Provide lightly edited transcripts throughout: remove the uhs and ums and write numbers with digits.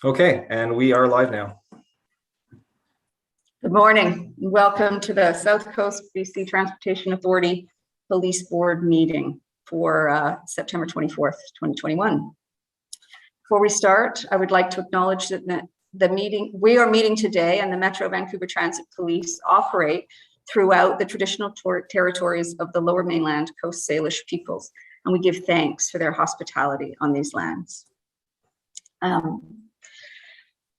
Okay, and we are live now. Good morning. Welcome to the South Coast BC Transportation Authority Police Board meeting for September 24th, 2021. Before we start, I would like to acknowledge that we are meeting today and the Metro Vancouver Transit Police operate throughout the traditional territories of the Lower Mainland Coast Salish peoples, and we give thanks for their hospitality on these lands. I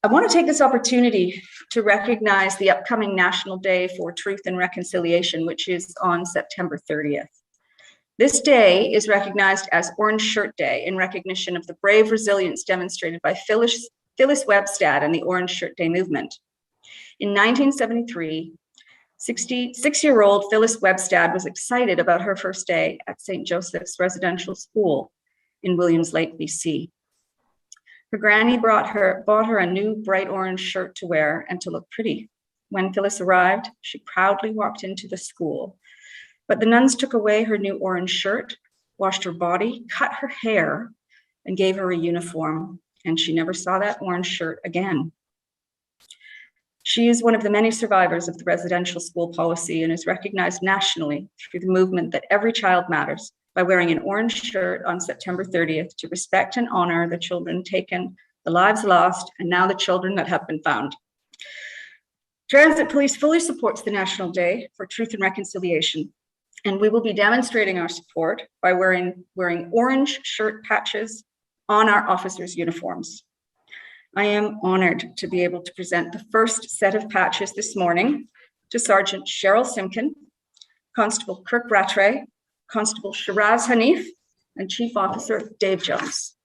want to take this opportunity to recognize the upcoming National Day for Truth and Reconciliation, which is on September 30th. This day is recognized as Orange Shirt Day in recognition of the brave resilience demonstrated by Phyllis Webstad and the Orange Shirt Day movement. In 1973, 66-year-old Phyllis Webstad was excited about her first day at St. Joseph's Residential School in Williams Lake, BC. Her granny bought her a new bright orange shirt to wear and to look pretty. When Phyllis arrived, she proudly walked into the school. But the nuns took away her new orange shirt, washed her body, cut her hair, and gave her a uniform, and she never saw that orange shirt again. She is one of the many survivors of the residential school policy and is recognized nationally through the movement that every child matters, by wearing an orange shirt on September 30th to respect and honor the children taken, the lives lost, and now the children that have been found. Transit Police fully supports the National Day for Truth and Reconciliation, and we will be demonstrating our support by wearing orange shirt patches on our officers' uniforms. I am honored to be able to present the first set of patches this morning to Sergeant Cheryl Simkin, Constable Kirk Rattray, Constable Shiraz Hanif, and Chief Officer Dave Jones.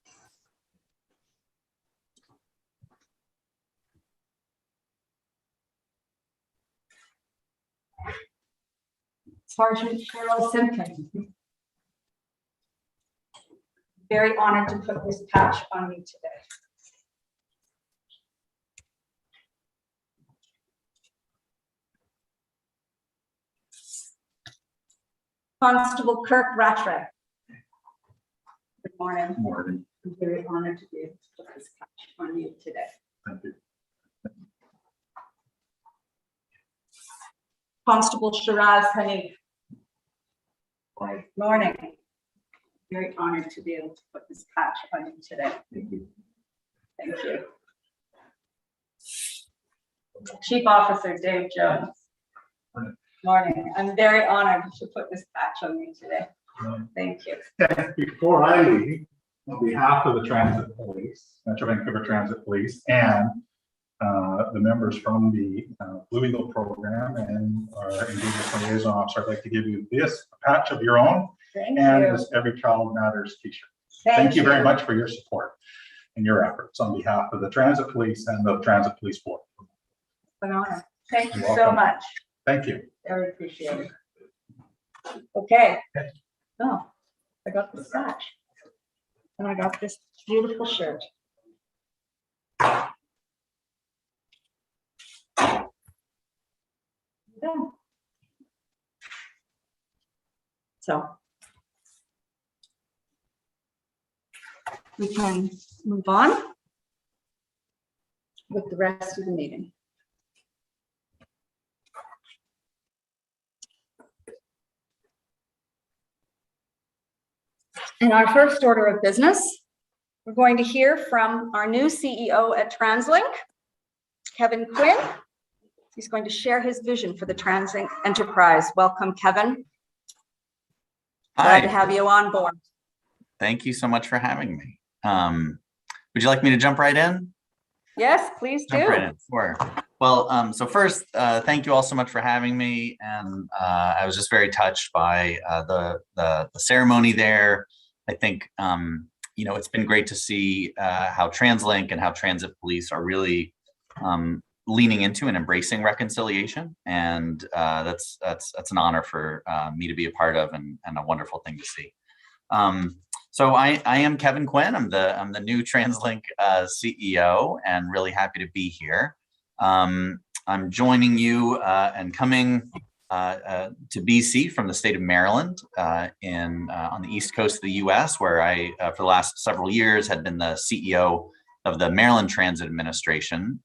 Sergeant Cheryl Simkin. Very honored to put this patch on me today. Constable Kirk Rattray. Good morning. Good morning. I'm very honored to be able to put this patch on you today. Thank you. Constable Shiraz Hanif. Good morning. Very honored to be able to put this patch on you today. Thank you. Thank you. Chief Officer Dave Jones. Morning. I'm very honored to put this patch on me today. Thank you. Before I leave, on behalf of the Transit Police, Metro Vancouver Transit Police, and the members from the Blue Eagle program and our Engagement Liaison Officer, I'd like to give you this patch of your own and this Every Child Matters t-shirt. Thank you very much for your support and your efforts on behalf of the Transit Police and the Transit Police Board. An honor. Thank you You're so welcome. much. Thank you. Very appreciated. Okay. Oh, I got this patch. And I got this beautiful shirt. Yeah. So we can move on with the rest of the meeting. In our first order of business, we're going to hear from our new CEO at TransLink, Kevin Quinn. He's going to share his vision for the TransLink enterprise. Welcome, Kevin. Glad to have you on board. Thank you so much for having me. Would you like me to jump right in? Yes, please do. Jump right in. Sure. Well, so first, thank you all so much for having me. And I was just very touched by the ceremony there. I think, you know, it's been great to see how TransLink and how Transit Police are really leaning into and embracing reconciliation. And that's an honor for me to be a part of and a wonderful thing to see. So I am Kevin Quinn. I'm the new TransLink CEO and really happy to be here. I'm joining you and coming to BC from the state of Maryland on the east coast of the US, where I, for the last several years, had been the CEO of the Maryland Transit Administration,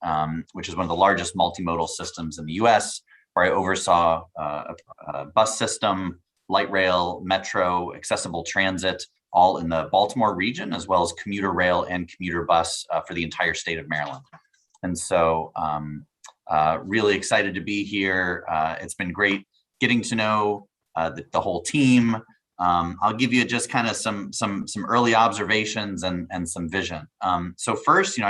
which is one of the largest multimodal systems in the US, where I oversaw a bus system, light rail, metro, accessible transit, all in the Baltimore region, as well as commuter rail and commuter bus for the entire state of Maryland. And so really excited to be here. It's been great getting to know the whole team. I'll give you just kind of some early observations and some vision. So first,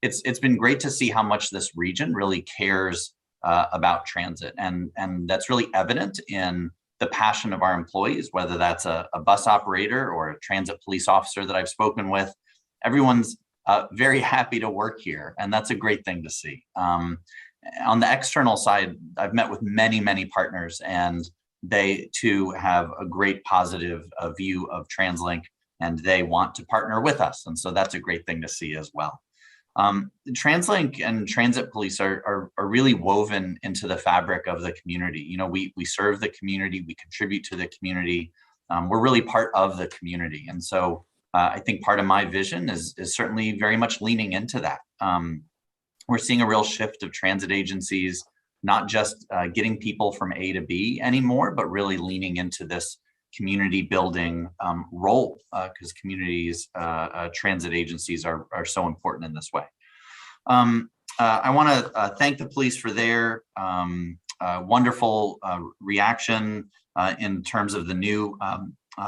it's been great to see how much this region really cares about transit, and that's really evident in the passion of our employees, whether that's a bus operator or a transit police officer that I've spoken with. Everyone's very happy to work here, and that's a great thing to see. On the external side, I've met with many partners, and they too have a great positive view of TransLink, and they want to partner with us. And so that's a great thing to see as well. TransLink and transit police are really woven into the fabric of the community. We serve the community, we contribute to the community. We're really part of the community. And so I think part of my vision is certainly very much leaning into that. We're seeing a real shift of transit agencies, not just getting people from A to B anymore, but really leaning into this community building role, because communities, transit agencies are so important in this way. I want to thank the police for their wonderful reaction in terms of the new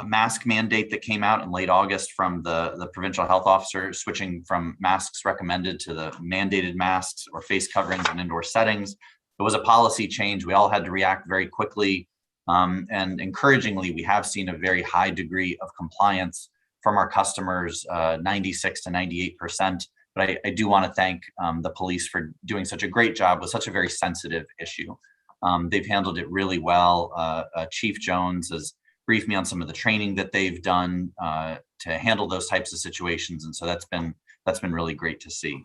mask mandate that came out in late August from the provincial health officer, switching from masks recommended to the mandated masks or face coverings in indoor settings. It was a policy change. We all had to react very quickly. And encouragingly, we have seen a very high degree of compliance from our customers, 96 to 98%. But I do want to thank the police for doing such a great job with such a very sensitive issue. They've handled it really well. Chief Jones has briefed me on some of the training that they've done to handle those types of situations, and so that's been really great to see.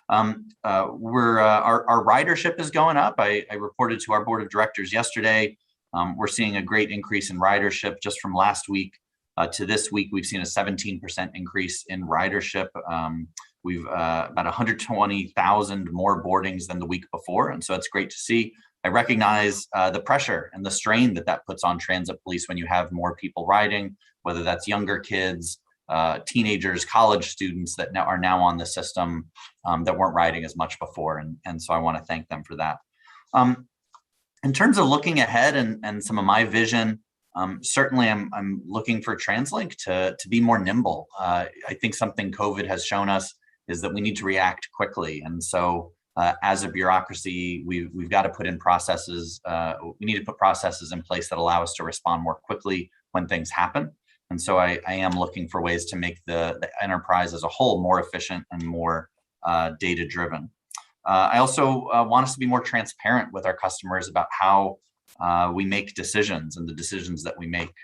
Our ridership is going up. I reported to our board of directors yesterday. We're seeing a great increase in ridership just from last week to this week. We've seen a 17% increase in ridership. We've about 120,000 more boardings than the week before, and so it's great to see. I recognize the pressure and the strain that puts on transit police when you have more people riding, whether that's younger kids, teenagers, college students that are now on the system that weren't riding as much before, and so I want to thank them for that. In terms of looking ahead and some of my vision, certainly I'm looking for TransLink to be more nimble. I think something COVID has shown us is that we need to react quickly, and so as a bureaucracy, we've got to put in processes. We need to put processes in place that allow us to respond more quickly when things happen. And so I am looking for ways to make the enterprise as a whole more efficient and more data-driven. I also want us to be more transparent with our customers about how we make decisions and the decisions that we make.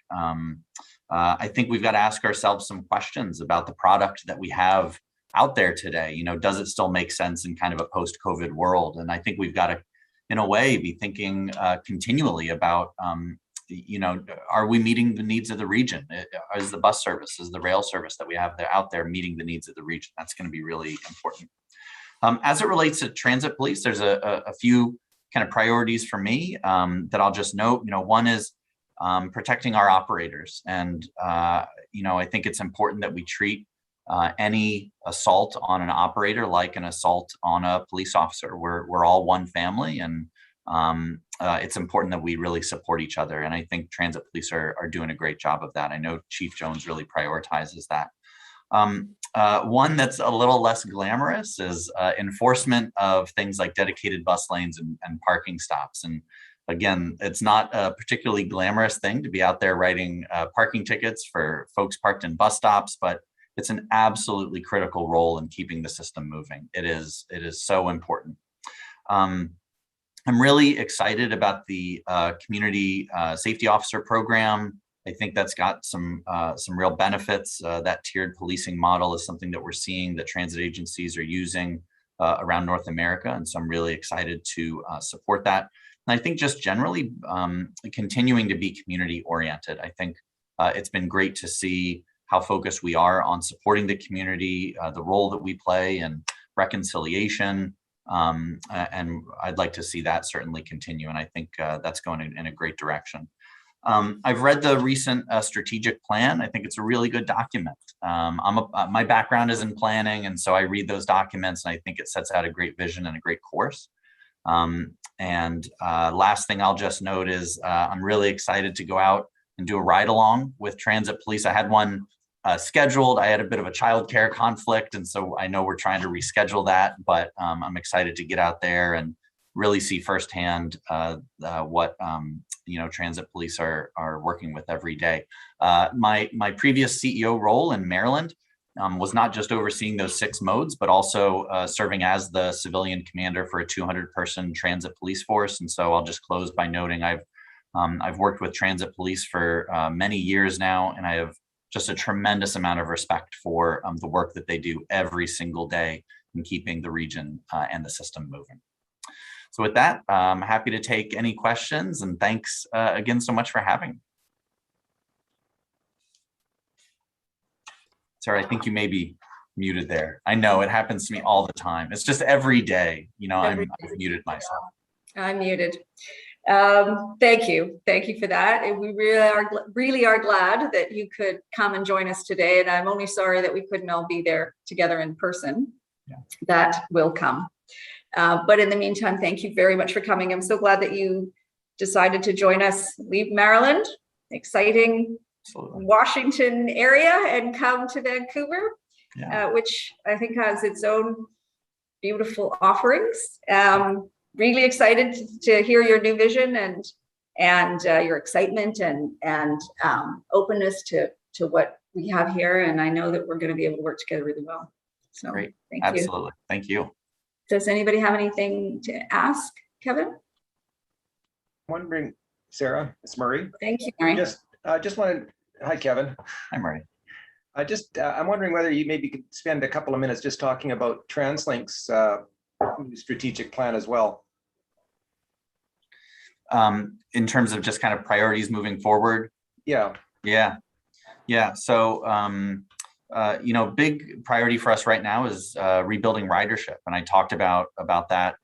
I think we've got to ask ourselves some questions about the product that we have out there today. Does it still make sense in kind of a post-COVID world? And I think we've got to, in a way, be thinking continually about, are we meeting the needs of the region? Is the bus service, is the rail service that we have out there meeting the needs of the region? That's going to be really important. As it relates to transit police, there's a few kind of priorities for me that I'll just note. One is protecting our operators. And, I think it's important that we treat any assault on an operator like an assault on a police officer. We're all one family, and it's important that we really support each other. And I think transit police are doing a great job of that. I know Chief Jones really prioritizes that. One that's a little less glamorous is enforcement of things like dedicated bus lanes and parking stops. And again, it's not a particularly glamorous thing to be out there writing parking tickets for folks parked in bus stops, but it's an absolutely critical role in keeping the system moving. It is so important. I'm really excited about the community safety officer program. I think that's got some real benefits. That tiered policing model is something that we're seeing that transit agencies are using around North America, and so I'm really excited to support that. And I think just generally continuing to be community oriented. I think it's been great to see how focused we are on supporting the community, the role that we play in reconciliation. And I'd like to see that certainly continue. And I think that's going in a great direction. I've read the recent strategic plan. I think it's a really good document. My background is in planning, and so I read those documents, and I think it sets out a great vision and a great course. Last thing I'll just note is I'm really excited to go out and do a ride along with transit police. I had one scheduled. I had a bit of a childcare conflict, and so I know we're trying to reschedule that, but I'm excited to get out there and really see firsthand what transit police are working with every day. My previous CEO role in Maryland was not just overseeing those 6 modes, but also serving as the civilian commander for a 200-person transit police force. And so I'll just close by noting I've worked with transit police for many years now, and I have just a tremendous amount of respect for the work that they do every single day in keeping the region and the system moving. So with that, I'm happy to take any questions, and thanks again so much for having me. Sarah, I think you may be muted there. I know it happens to me all the time. It's just every day, I've muted myself. I'm muted. Thank you for that. And we really are glad that you could come and join us today. And I'm only sorry that we couldn't all be there together in person. Yeah. That will come. But in the meantime, thank you very much for coming. I'm so glad that you decided to join us, leave Maryland, exciting Absolutely. Washington area, and come to Vancouver, yeah. Which I think has its own beautiful offerings. Really excited to hear your new vision and your excitement and openness to what we have here. And I know that we're going to be able to work together really well. So great. Thank Absolutely. you. Thank you. Does anybody have anything to ask, Kevin? I'm wondering, Sarah, it's Murray. Thank you, Murray. Just wanted, hi, Kevin. Hi, Murray. I'm wondering whether you maybe could spend a couple of minutes just talking about TransLink's strategic plan as well. In terms of just kind of priorities moving forward? Yeah. So, big priority for us right now is rebuilding ridership. And I talked about that.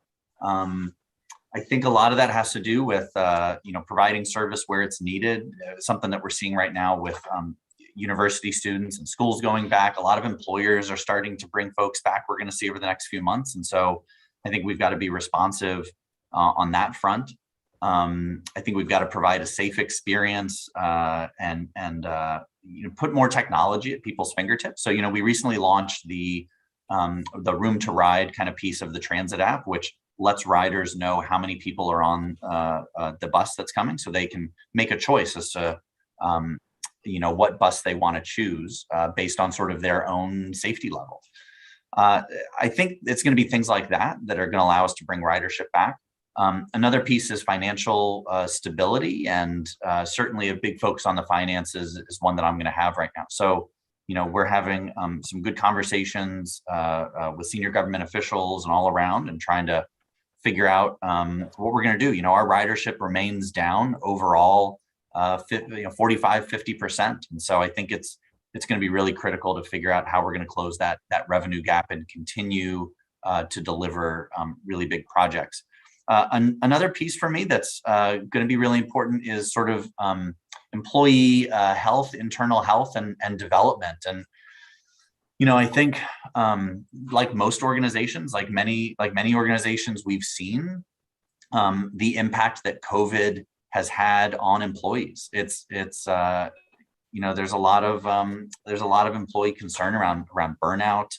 I think a lot of that has to do with, providing service where it's needed. Something that we're seeing right now with university students and schools going back. A lot of employers are starting to bring folks back. We're going to see over the next few months. And so I think we've got to be responsive on that front. I think we've got to provide a safe experience and put more technology at people's fingertips. So, we recently launched the room to ride kind of piece of the transit app, which lets riders know how many people are on the bus that's coming, so they can make a choice as to what bus they want to choose based on sort of their own safety level. I think it's going to be things like that are going to allow us to bring ridership back. Another piece is financial stability, and certainly a big focus on the finances is one that I'm going to have right now. So, we're having some good conversations with senior government officials and all around, and trying to figure out what we're going to do. Our ridership remains down overall 45-50%. And so I think it's going to be really critical to figure out how we're going to close that revenue gap and continue to deliver really big projects. Another piece for me that's going to be really important is sort of employee health, internal health, and development. And I think like most organizations, like many organizations, we've seen the impact that COVID has had on employees. It's there's a lot of employee concern around burnout.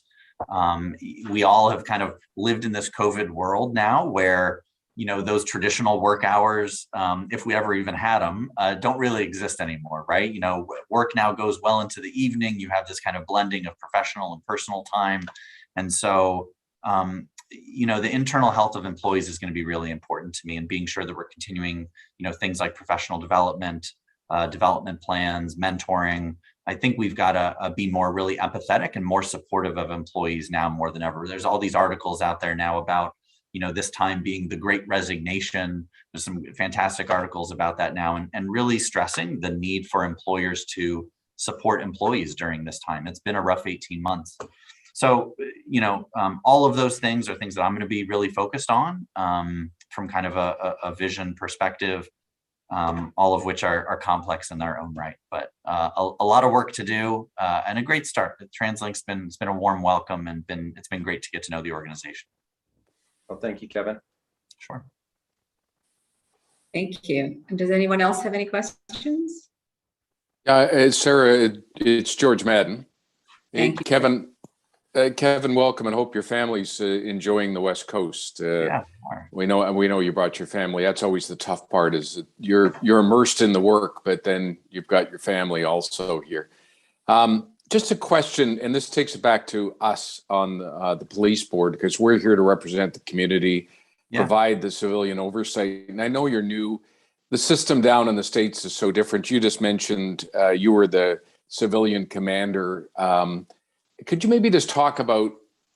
We all have kind of lived in this COVID world now where those traditional work hours, if we ever even had them, don't really exist anymore, right? Work now goes well into the evening. You have this kind of blending of professional and personal time. And so, the internal health of employees is going to be really important to me, and being sure that we're continuing, things like professional development, development plans, mentoring. I think we've got to be more really empathetic and more supportive of employees now more than ever. There's all these articles out there now about this time being the Great Resignation. There's some fantastic articles about that now, and really stressing the need for employers to support employees during this time. It's been a rough 18 months. So, all of those things are things that I'm going to be really focused on from kind of a vision perspective, all of which are complex in their own right, but a lot of work to do and a great start. TransLink's been a warm welcome, and it's been great to get to know the organization. Well, thank you, Kevin. Sure. Thank you. And does anyone else have any questions? Sarah, it's George Madden. Thank you. Kevin, welcome, and hope your family's enjoying the West Coast. Yeah. We know you brought your family. That's always the tough part, is that you're immersed in the work, but then you've got your family also here. Just a question, and this takes it back to us on the police board, because we're here to represent the community, provide the civilian oversight. And I know you're new. The system down in the States is so different. You just mentioned you were the civilian commander. Could you maybe just talk about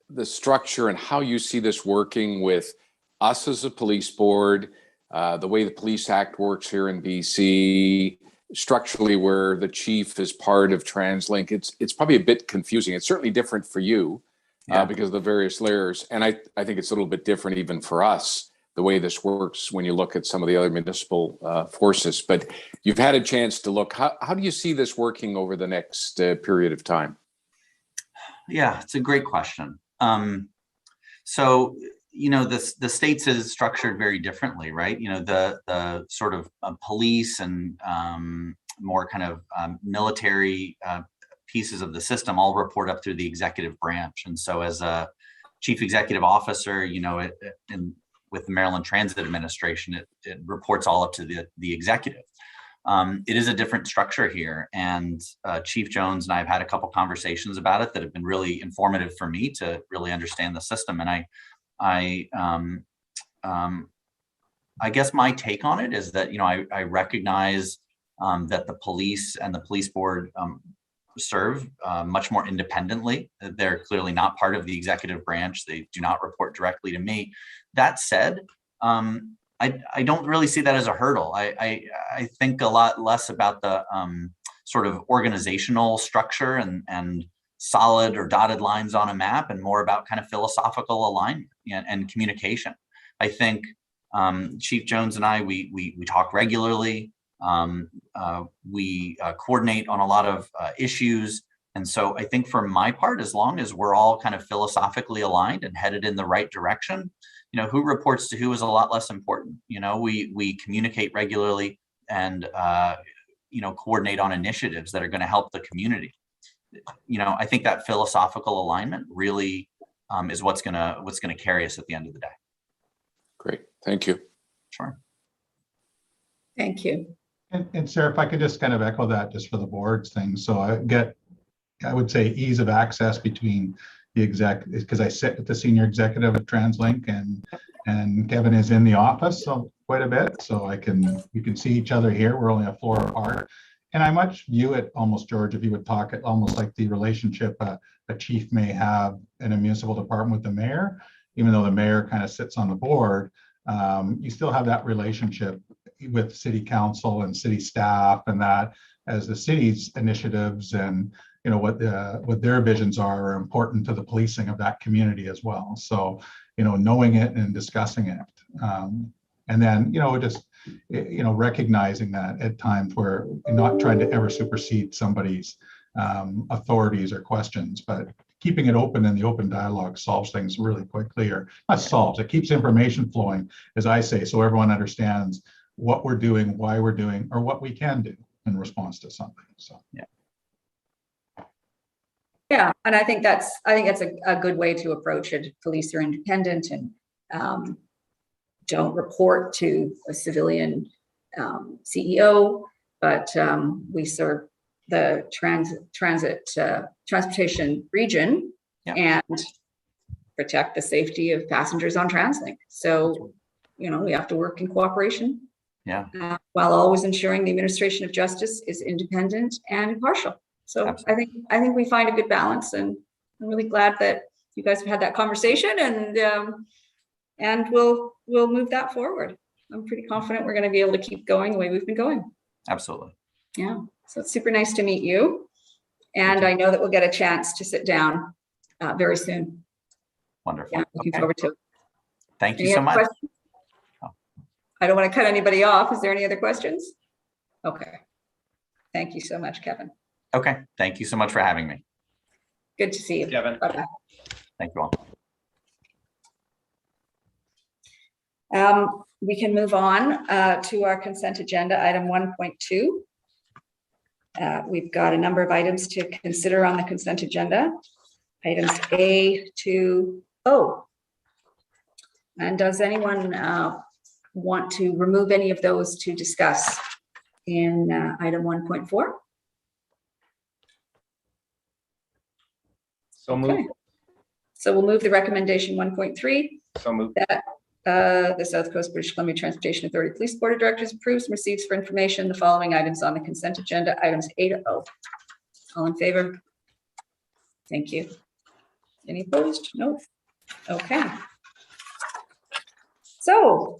the structure and how you see this working with us as a police board, the way the Police Act works here in BC, structurally where the chief is part of TransLink? It's probably a bit confusing. It's certainly different for you because of the various layers. And I think it's a little bit different even for us, the way this works when you look at some of the other municipal forces. But you've had a chance to look. How do you see this working over the next period of time? Yeah, it's a great question. So, the States is structured very differently, right? The sort of police and more kind of military pieces of the system all report up through the executive branch. And so as a chief executive officer, with the Maryland Transit Administration, it reports all up to the executive. It is a different structure here, and Chief Jones and I have had a couple conversations about it that have been really informative for me to really understand the system. And I guess my take on it is that I recognize that the police and the police board serve much more independently. They're clearly not part of the executive branch. They do not report directly to me. That said, I don't really see that as a hurdle. I think a lot less about the sort of organizational structure and solid or dotted lines on a map, and more about kind of philosophical alignment and communication. I think Chief Jones and I, we talk regularly. We coordinate on a lot of issues. And so I think for my part, as long as we're all kind of philosophically aligned and headed in the right direction, who reports to who is a lot less important. We communicate regularly and, coordinate on initiatives that are going to help the community. I think that philosophical alignment really is what's going to carry us at the end of the day. Great. Thank you. Sure. Thank you. And Sarah, if I could just kind of echo that just for the board's thing. So I would say ease of access between the exec, because I sit with the senior executive at TransLink, and Kevin is in the office quite a bit. So we can see each other here. We're only a floor apart. And I much view it almost, George, if you would talk it almost like the relationship a chief may have in a municipal department with the mayor. Even though the mayor kind of sits on the board, you still have that relationship with city council and city staff, and that as the city's initiatives and what their visions are important to the policing of that community as well. So knowing it and discussing it, and then just recognizing that at times we're not trying to ever supersede somebody's authorities or questions, but keeping it open, and the open dialogue solves things really quickly, or not solves, it keeps information flowing, as I say, so everyone understands what we're doing, why we're doing, or what we can do in response to something. So Yeah, and I think that's a good way to approach it. Police are independent and don't report to a civilian CEO, but we serve the transportation region and protect the safety of passengers on TransLink. So, we have to work in cooperation. While always ensuring the administration of justice is independent and impartial. So absolutely. I think we find a good balance, and I'm really glad that you guys have had that conversation, and and we'll move that forward. I'm pretty confident we're going to be able to keep going the way we've been going. Absolutely. Yeah, so it's super nice to meet you. And I know that we'll get a chance to sit down very soon. Wonderful. Yeah, looking Okay. forward to it. Thank you Any so other much. questions? Oh. I don't want to cut anybody off. Is there any other questions? Okay. Thank you so much, Kevin. Okay. Thank you so much for having me. Good to see you. Kevin. Bye-bye. Thank you all. We can move on to our consent agenda, item 1.2. We've got a number of items to consider on the consent agenda, items A to O. And does anyone want to remove any of those to discuss in item 1.4? So Okay. moved. So we'll move the recommendation 1.3 So moved. that the South Coast British Columbia Transportation Authority Police Board of Directors approves and receives for information the following items on the consent agenda, items A to O. All in favor? Thank you. Any opposed? No. Okay. So,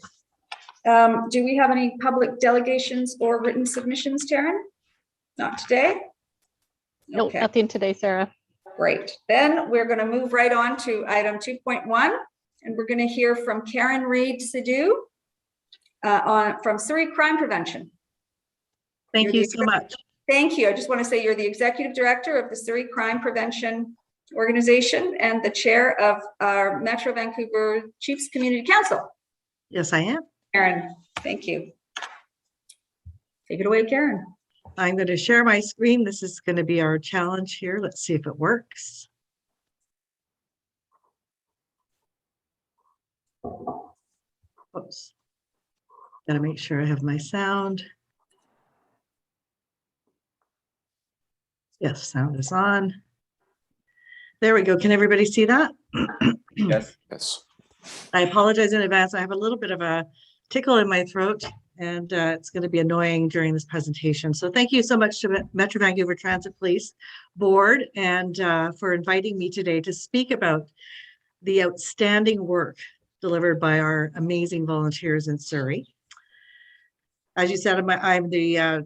do we have any public delegations or written submissions, Taryn? Not today? Nope, Okay. nothing today, Sarah. Great. Then we're going to move right on to item 2.1, and we're going to hear from Karen Reid-Sidhu from Surrey Crime Prevention. Thank you so much. Thank you. I just want to say you're the Executive Director of the Surrey Crime Prevention Organization and the Chair of our Metro Vancouver Chiefs Community Council. Yes, I am. Karen, thank you. Take it away, Karen. I'm going to share my screen. This is going to be our challenge here. Let's see if it works. Oops. Got to make sure I have my sound. Yes, sound is on. There we go. Can everybody see that? Yes. Yes. I apologize in advance. I have a little bit of a tickle in my throat, and it's going to be annoying during this presentation. So thank you so much to Metro Vancouver Transit Police Board and for inviting me today to speak about the outstanding work delivered by our amazing volunteers in Surrey. As you said, I'm the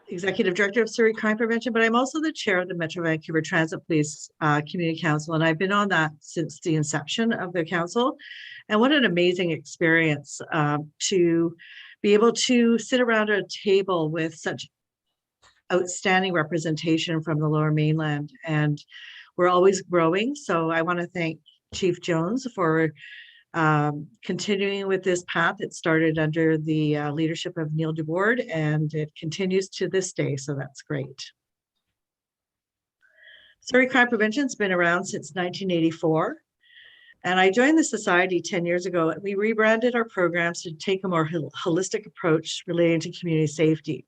Executive Director of Surrey Crime Prevention, but I'm also the Chair of the Metro Vancouver Transit Police Community Council, and I've been on that since the inception of the council. And what an amazing experience to be able to sit around a table with such outstanding representation from the Lower Mainland, and we're always growing. So I want to thank Chief Jones for continuing with this path. It started under the leadership of Neil DeBoard, and it continues to this day, so that's great. Surrey Crime Prevention's been around since 1984, and I joined the society 10 years ago. We rebranded our programs to take a more holistic approach relating to community safety.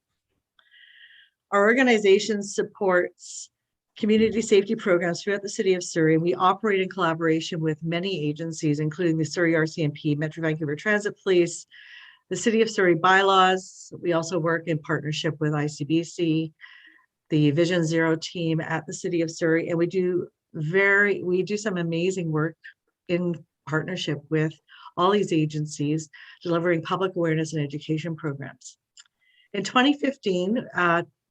Our organization supports community safety programs throughout the city of Surrey. We operate in collaboration with many agencies, including the Surrey RCMP, Metro Vancouver Transit Police, the City of Surrey bylaws. We also work in partnership with ICBC, the Vision Zero team at the City of Surrey, and we do some amazing work in partnership with all these agencies, delivering public awareness and education programs. In 2015,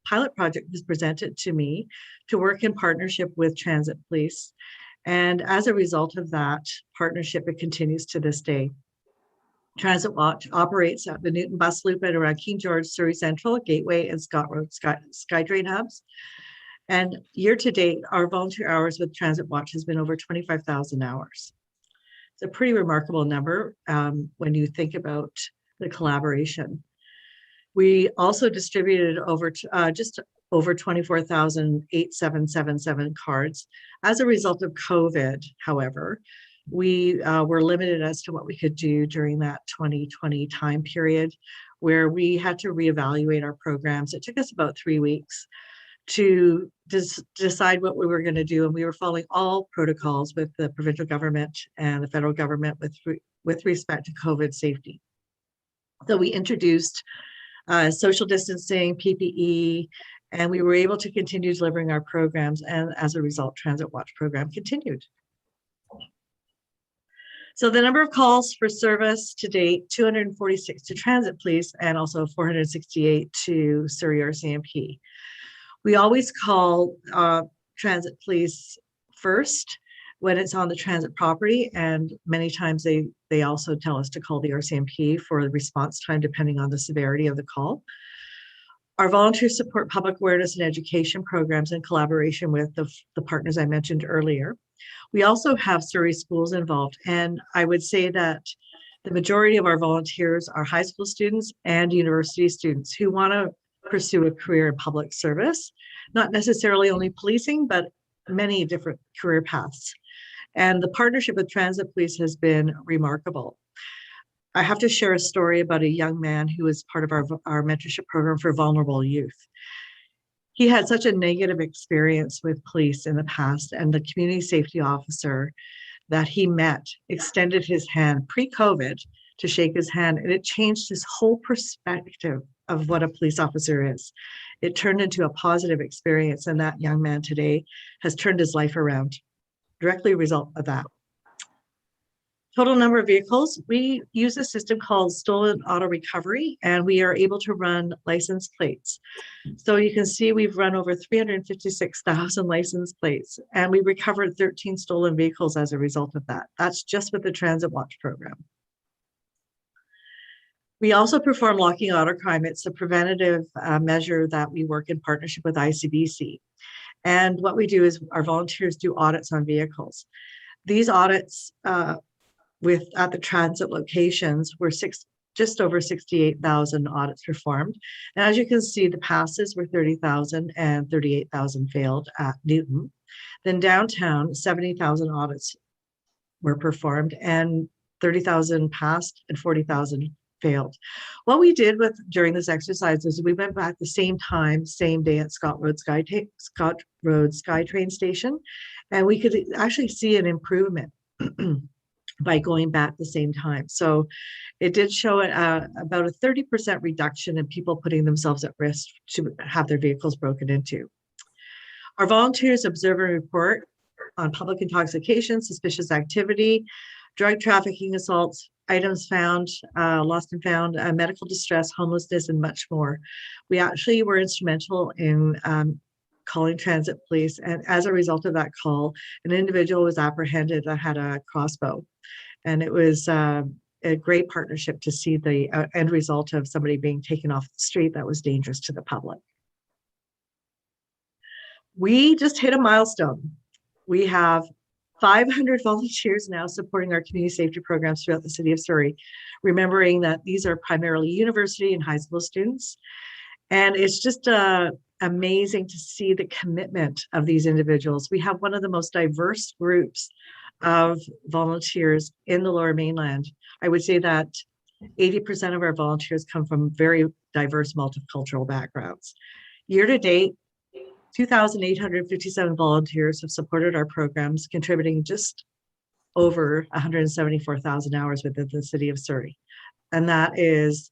pilot project was presented to me to work in partnership with Transit Police. And as a result of that partnership, it continues to this day. Transit Watch operates at the Newton Bus Loop at around King George, Surrey Central, Gateway, and Scott Road SkyTrain hubs. And year to date, our volunteer hours with Transit Watch has been over 25,000 hours. It's a pretty remarkable number when you think about the collaboration. We also distributed over just over 24,000 8777 cards. As a result of COVID, however, we were limited as to what we could do during that 2020 time period, where we had to reevaluate our programs. It took us about 3 weeks to decide what we were going to do, and we were following all protocols with the provincial government and the federal government with respect to COVID safety. So we introduced social distancing, PPE, and we were able to continue delivering our programs. And as a result, Transit Watch program continued. So the number of calls for service to date, 246 to transit police and also 468 to Surrey RCMP. We always call transit police first when it's on the transit property, and many times they also tell us to call the RCMP for the response time depending on the severity of the call. Our volunteers support public awareness and education programs in collaboration with the partners I mentioned earlier. We also have Surrey schools involved, and I would say that the majority of our volunteers are high school students and university students who want to pursue a career in public service, not necessarily only policing, but many different career paths. And the partnership with transit police has been remarkable. I have to share a story about a young man who was part of our mentorship program for vulnerable youth. He had such a negative experience with police in the past, and the community safety officer that he met extended his hand pre-COVID to shake his hand, and it changed his whole perspective of what a police officer is. It turned into a positive experience, and that young man today has turned his life around, directly a result of that. Total number of vehicles, we use a system called stolen auto recovery, and we are able to run license plates. So you can see we've run over 356,000 license plates, and we recovered 13 stolen vehicles as a result of that. That's just with the Transit Watch program. We also perform locking auto crime. It's a preventative measure that we work in partnership with ICBC. And what we do is our volunteers do audits on vehicles. These audits at the transit locations were just over 68,000 audits performed. And as you can see, the passes were 30,000 and 38,000 failed at Newton. Then downtown, 70,000 audits were performed and 30,000 passed and 40,000 failed. What we did during this exercise is we went back the same time, same day at Scott Road SkyTrain station, and we could actually see an improvement by going back the same time. So it did show about a 30% reduction in people putting themselves at risk to have their vehicles broken into. Our volunteers observe and report on public intoxication, suspicious activity, drug trafficking, assaults, items found, lost and found, medical distress, homelessness, and much more. We actually were instrumental in calling transit police, and as a result of that call, an individual was apprehended that had a crossbow. And it was a great partnership to see the end result of somebody being taken off the street that was dangerous to the public. We just hit a milestone. We have 500 volunteers now supporting our community safety programs throughout the city of Surrey, remembering that these are primarily university and high school students. And it's just amazing to see the commitment of these individuals. We have one of the most diverse groups of volunteers in the Lower Mainland. I would say that 80% of our volunteers come from very diverse multicultural backgrounds. Year to date, 2,857 volunteers have supported our programs, contributing just over 174,000 hours within the city of Surrey. And that is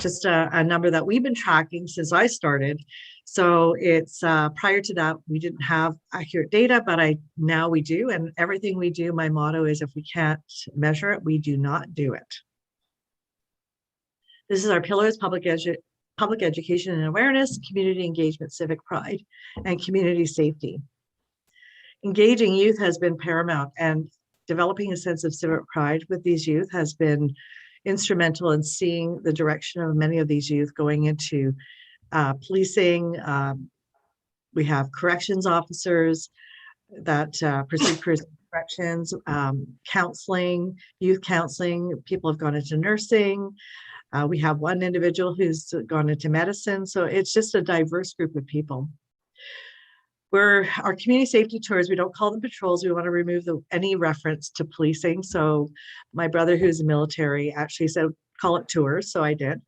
just a number that we've been tracking since I started. So it's prior to that, we didn't have accurate data, but now we do. And everything we do, my motto is, if we can't measure it, we do not do it. This is our pillars: public education and awareness, community engagement, civic pride, and community safety. Engaging youth has been paramount, and developing a sense of civic pride with these youth has been instrumental in seeing the direction of many of these youth going into policing. We have corrections officers that pursue corrections, counseling, youth counseling. People have gone into nursing. We have one individual who's gone into medicine. So it's just a diverse group of people. Our community safety tours, we don't call them patrols. We want to remove any reference to policing. So my brother, who's in the military, actually said, call it tours. So I did.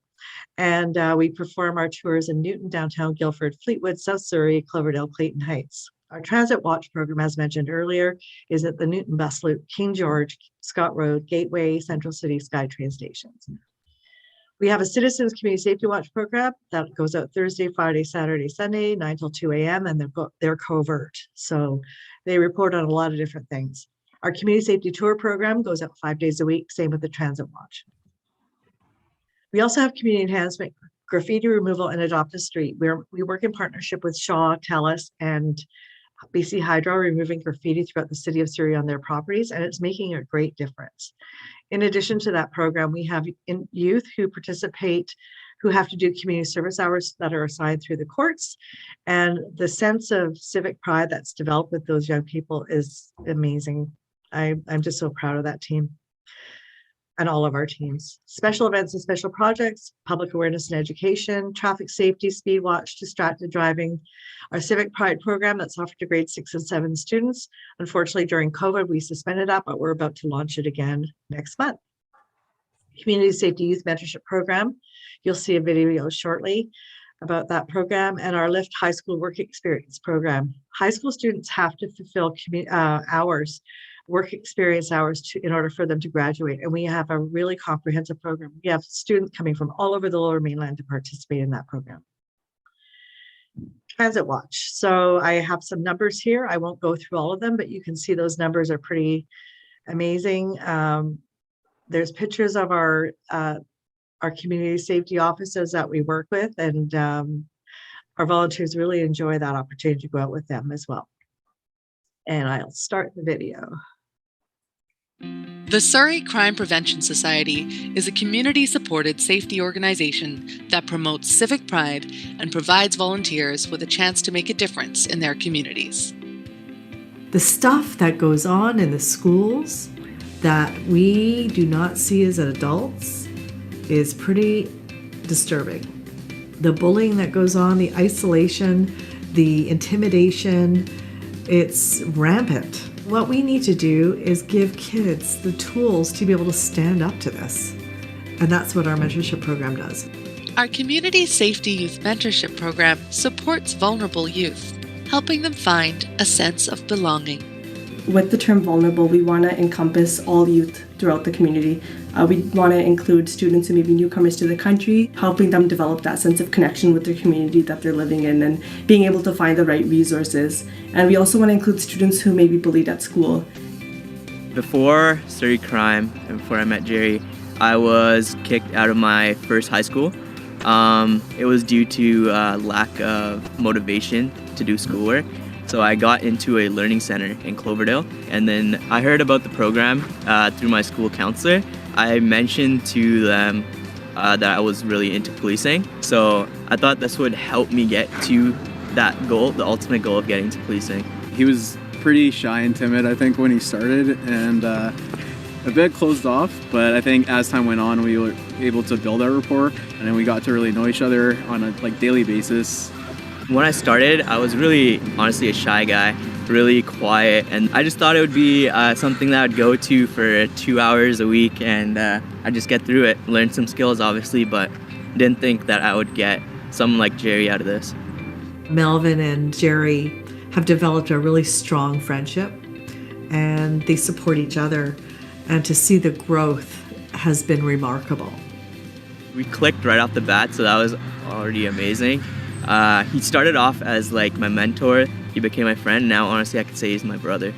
And we perform our tours in Newton, downtown Guildford, Fleetwood, South Surrey, Cloverdale, Clayton Heights. Our Transit Watch program, as mentioned earlier, is at the Newton Bus Loop, King George, Scott Road, Gateway, Central City, SkyTrain stations. We have a Citizens Community Safety Watch program that goes out Thursday, Friday, Saturday, Sunday, 9 till 2 a.m. and they're covert. So they report on a lot of different things. Our community safety tour program goes out 5 days a week, same with the transit watch. We also have community enhancement, graffiti removal, and Adopt a Street. We work in partnership with Shaw, TELUS, and BC Hydro, removing graffiti throughout the city of Surrey on their properties, and it's making a great difference. In addition to that program, we have youth who participate, who have to do community service hours that are assigned through the courts. And the sense of civic pride that's developed with those young people is amazing. I'm just so proud of that team and all of our teams. Special events and special projects, public awareness and education, traffic safety, speed watch, distracted driving, our Civic Pride program that's offered to grade 6 and 7 students. Unfortunately, during COVID, we suspended that, but we're about to launch it again next month. Community Safety Youth Mentorship Program. You'll see a video shortly about that program, and our Lift High School Work Experience Program. High school students have to fulfill work experience hours in order for them to graduate. And we have a really comprehensive program. We have students coming from all over the Lower Mainland to participate in that program. Transit Watch. So I have some numbers here. I won't go through all of them, but you can see those numbers are pretty amazing. There's pictures of our community safety officers that we work with, and our volunteers really enjoy that opportunity to go out with them as well. And I'll start the video. The Surrey Crime Prevention Society is a community-supported safety organization that promotes civic pride and provides volunteers with a chance to make a difference in their communities. The stuff that goes on in the schools that we do not see as adults is pretty disturbing. The bullying that goes on, the isolation, the intimidation, it's rampant. What we need to do is give kids the tools to be able to stand up to this. And that's what our mentorship program does. Our Community Safety Youth Mentorship Program supports vulnerable youth, helping them find a sense of belonging. With the term vulnerable, we want to encompass all youth throughout the community. We want to include students who may be newcomers to the country, helping them develop that sense of connection with their community that they're living in and being able to find the right resources. And we also want to include students who may be bullied at school. Before Surrey Crime and before I met Jerry, I was kicked out of my first high school. It was due to lack of motivation to do schoolwork. So I got into a learning center in Cloverdale, and then I heard about the program through my school counselor. I mentioned to them that I was really into policing, so I thought this would help me get to that goal, the ultimate goal of getting to policing. He was pretty shy and timid, I think, when he started, and a bit closed off, but I think as time went on, we were able to build our rapport, and then we got to really know each other on a daily basis. When I started, I was really, honestly, a shy guy, really quiet, and I just thought it would be something that I'd go to for 2 hours a week, and I'd just get through it, learn some skills, obviously, but didn't think that I would get someone like Jerry out of this. Melvin and Jerry have developed a really strong friendship, and they support each other, and to see the growth has been remarkable. We clicked right off the bat, so that was already amazing. He started off as my mentor. He became my friend. Now, honestly, I could say he's my brother.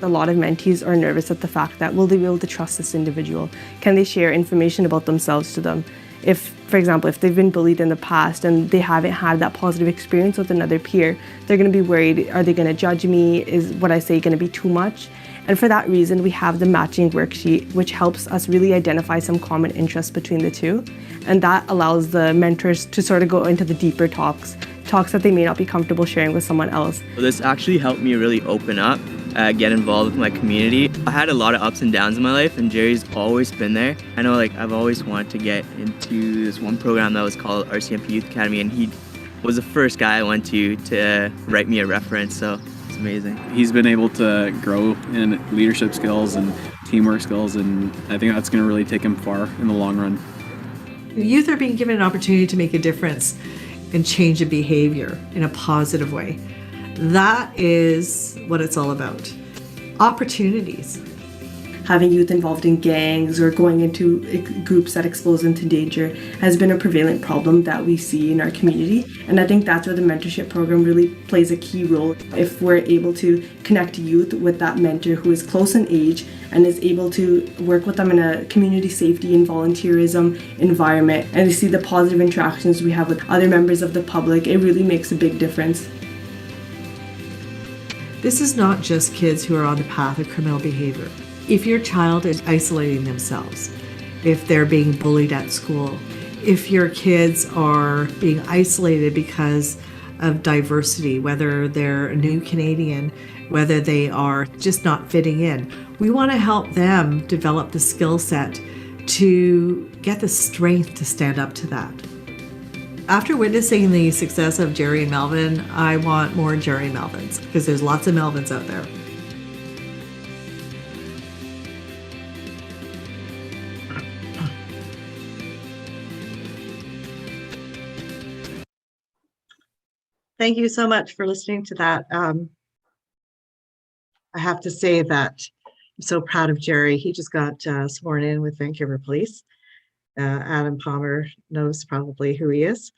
A lot of mentees are nervous at the fact that, will they be able to trust this individual? Can they share information about themselves to them? If, for example, if they've been bullied in the past and they haven't had that positive experience with another peer, they're going to be worried, are they going to judge me? Is what I say going to be too much? And for that reason, we have the matching worksheet, which helps us really identify some common interests between the two. And that allows the mentors to sort of go into the deeper talks that they may not be comfortable sharing with someone else. This actually helped me really open up, get involved with my community. I had a lot of ups and downs in my life, and Jerry's always been there. I know I've always wanted to get into this one program that was called RCMP Youth Academy, and he was the first guy I went to write me a reference, so it's amazing. He's been able to grow in leadership skills and teamwork skills, and I think that's going to really take him far in the long run. Youth are being given an opportunity to make a difference and change a behavior in a positive way. That is what it's all about. Opportunities. having youth involved in gangs or going into groups that expose them to danger has been a prevalent problem that we see in our community. And I think that's where the mentorship program really plays a key role. If we're able to connect youth with that mentor who is close in age and is able to work with them in a community safety and volunteerism environment, and to see the positive interactions we have with other members of the public, it really makes a big difference. This is not just kids who are on the path of criminal behavior. If your child is isolating themselves, if they're being bullied at school, if your kids are being isolated because of diversity, whether they're a new Canadian, whether they are just not fitting in, we want to help them develop the skill set to get the strength to stand up to that. After witnessing the success of Jerry and Melvin, I want more Jerry and Melvins, because there's lots of Melvins out there. Thank you so much for listening to that. I have to say that I'm so proud of Jerry. He just got sworn in with Vancouver Police. Adam Palmer knows probably who he is.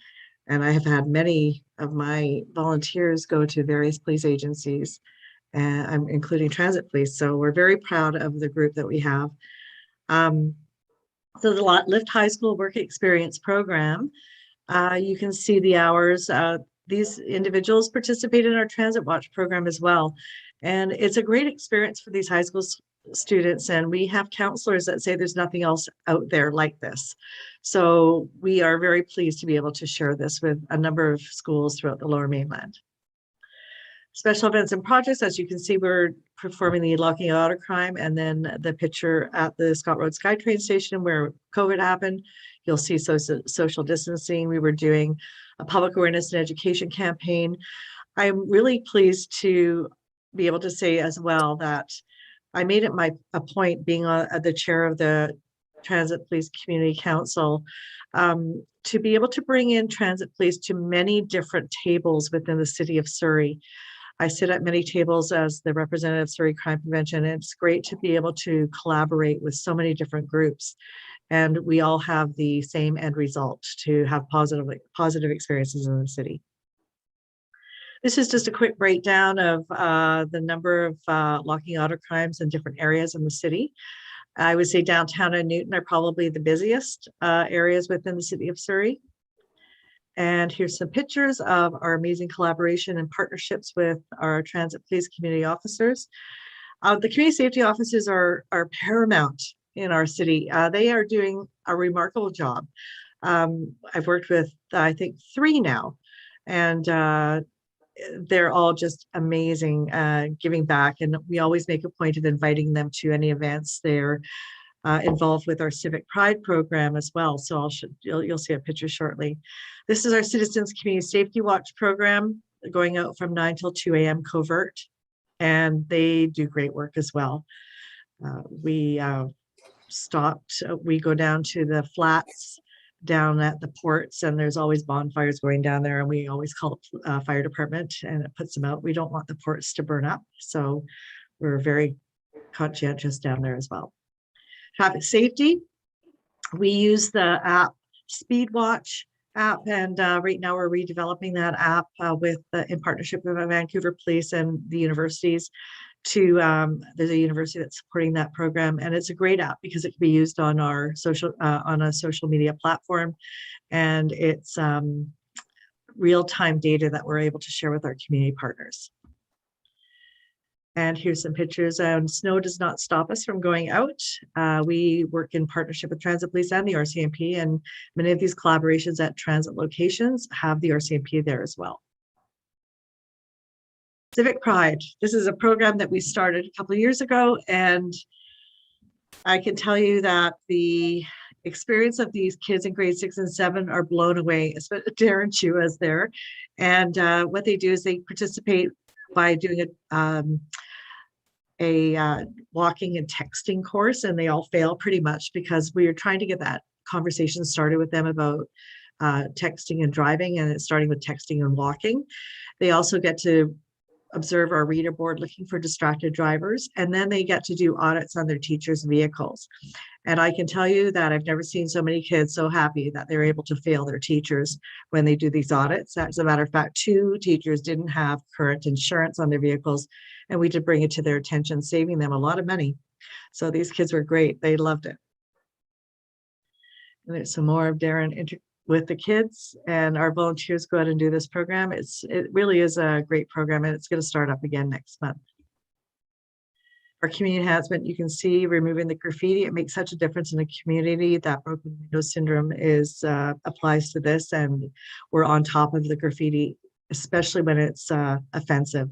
And I have had many of my volunteers go to various police agencies, including transit police. So we're very proud of the group that we have. So the Lift High School Work Experience program, you can see the hours. These individuals participate in our Transit Watch program as well. And it's a great experience for these high school students. And we have counselors that say there's nothing else out there like this. So we are very pleased to be able to share this with a number of schools throughout the Lower Mainland. Special events and projects, as you can see, we're performing the locking auto crime, and then the picture at the Scott Road SkyTrain station where COVID happened. You'll see social distancing. We were doing a public awareness and education campaign. I'm really pleased to be able to say as well that I made it a point, being the chair of the Transit Police Community Council, to be able to bring in transit police to many different tables within the city of Surrey. I sit at many tables as the representative of Surrey Crime Prevention, and it's great to be able to collaborate with so many different groups. And we all have the same end result, to have positive experiences in the city. This is just a quick breakdown of the number of locking auto crimes in different areas in the city. I would say downtown and Newton are probably the busiest areas within the city of Surrey. And here's some pictures of our amazing collaboration and partnerships with our transit police community officers. The community safety officers are paramount in our city. They are doing a remarkable job. I've worked with, I think, 3 now, and they're all just amazing, giving back. And we always make a point of inviting them to any events. They're involved with our Civic Pride program as well. So you'll see a picture shortly. This is our Citizens Community Safety Watch program, going out from 9 till 2 a.m. covert, and they do great work as well. We go down to the flats down at the ports, and there's always bonfires going down there, and we always call the fire department, and it puts them out. We don't want the ports to burn up, so we're very conscientious down there as well. Traffic safety, we use the app Speedwatch app, and right now we're redeveloping that app in partnership with Vancouver Police and the universities. There's a university that's supporting that program, and it's a great app because it can be used on our on a social media platform, and it's real-time data that we're able to share with our community partners. And here's some pictures. Snow does not stop us from going out. We work in partnership with Transit Police and the RCMP, and many of these collaborations at transit locations have the RCMP there as well. Civic Pride. This is a program that we started a couple of years ago, and I can tell you that the experience of these kids in grade 6 and 7 are blown away, especially Darren Chu is there. And what they do is they participate by doing a walking and texting course, and they all fail pretty much because we are trying to get that conversation started with them about texting and driving, and it's starting with texting and walking. They also get to observe our reader board looking for distracted drivers, and then they get to do audits on their teachers' vehicles. And I can tell you that I've never seen so many kids so happy that they're able to fail their teachers when they do these audits. As a matter of fact, 2 teachers didn't have current insurance on their vehicles, and we did bring it to their attention, saving them a lot of money. So these kids were great. They loved it. And there's some more of Darren with the kids, and our volunteers go out and do this program. It really is a great program, and it's going to start up again next month. Our community enhancement, you can see removing the graffiti. It makes such a difference in the community that broken window syndrome is applies to this, and we're on top of the graffiti, especially when it's offensive.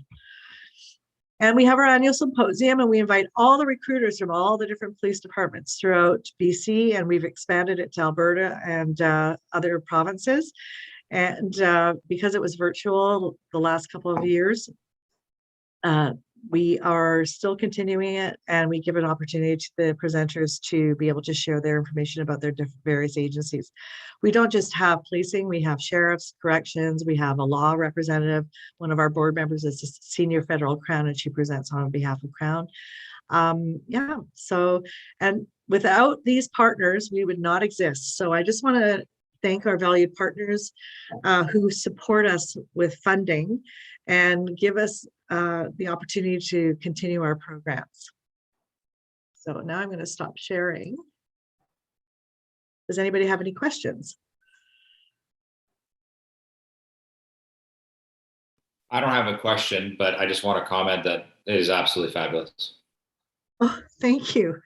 And we have our annual symposium, and we invite all the recruiters from all the different police departments throughout BC, and we've expanded it to Alberta and other provinces. And because it was virtual the last couple of years, we are still continuing it, and we give an opportunity to the presenters to be able to share their information about their various agencies. We don't just have policing, we have sheriffs, corrections, we have a law representative. One of our board members is a senior federal Crown, and she presents on behalf of Crown. Yeah, so, and without these partners, we would not exist. So I just want to thank our valued partners who support us with funding and give us the opportunity to continue our programs. So now I'm going to stop sharing. Does anybody have any questions? I don't have a question, but I just want to comment that it is absolutely fabulous. Oh, thank you.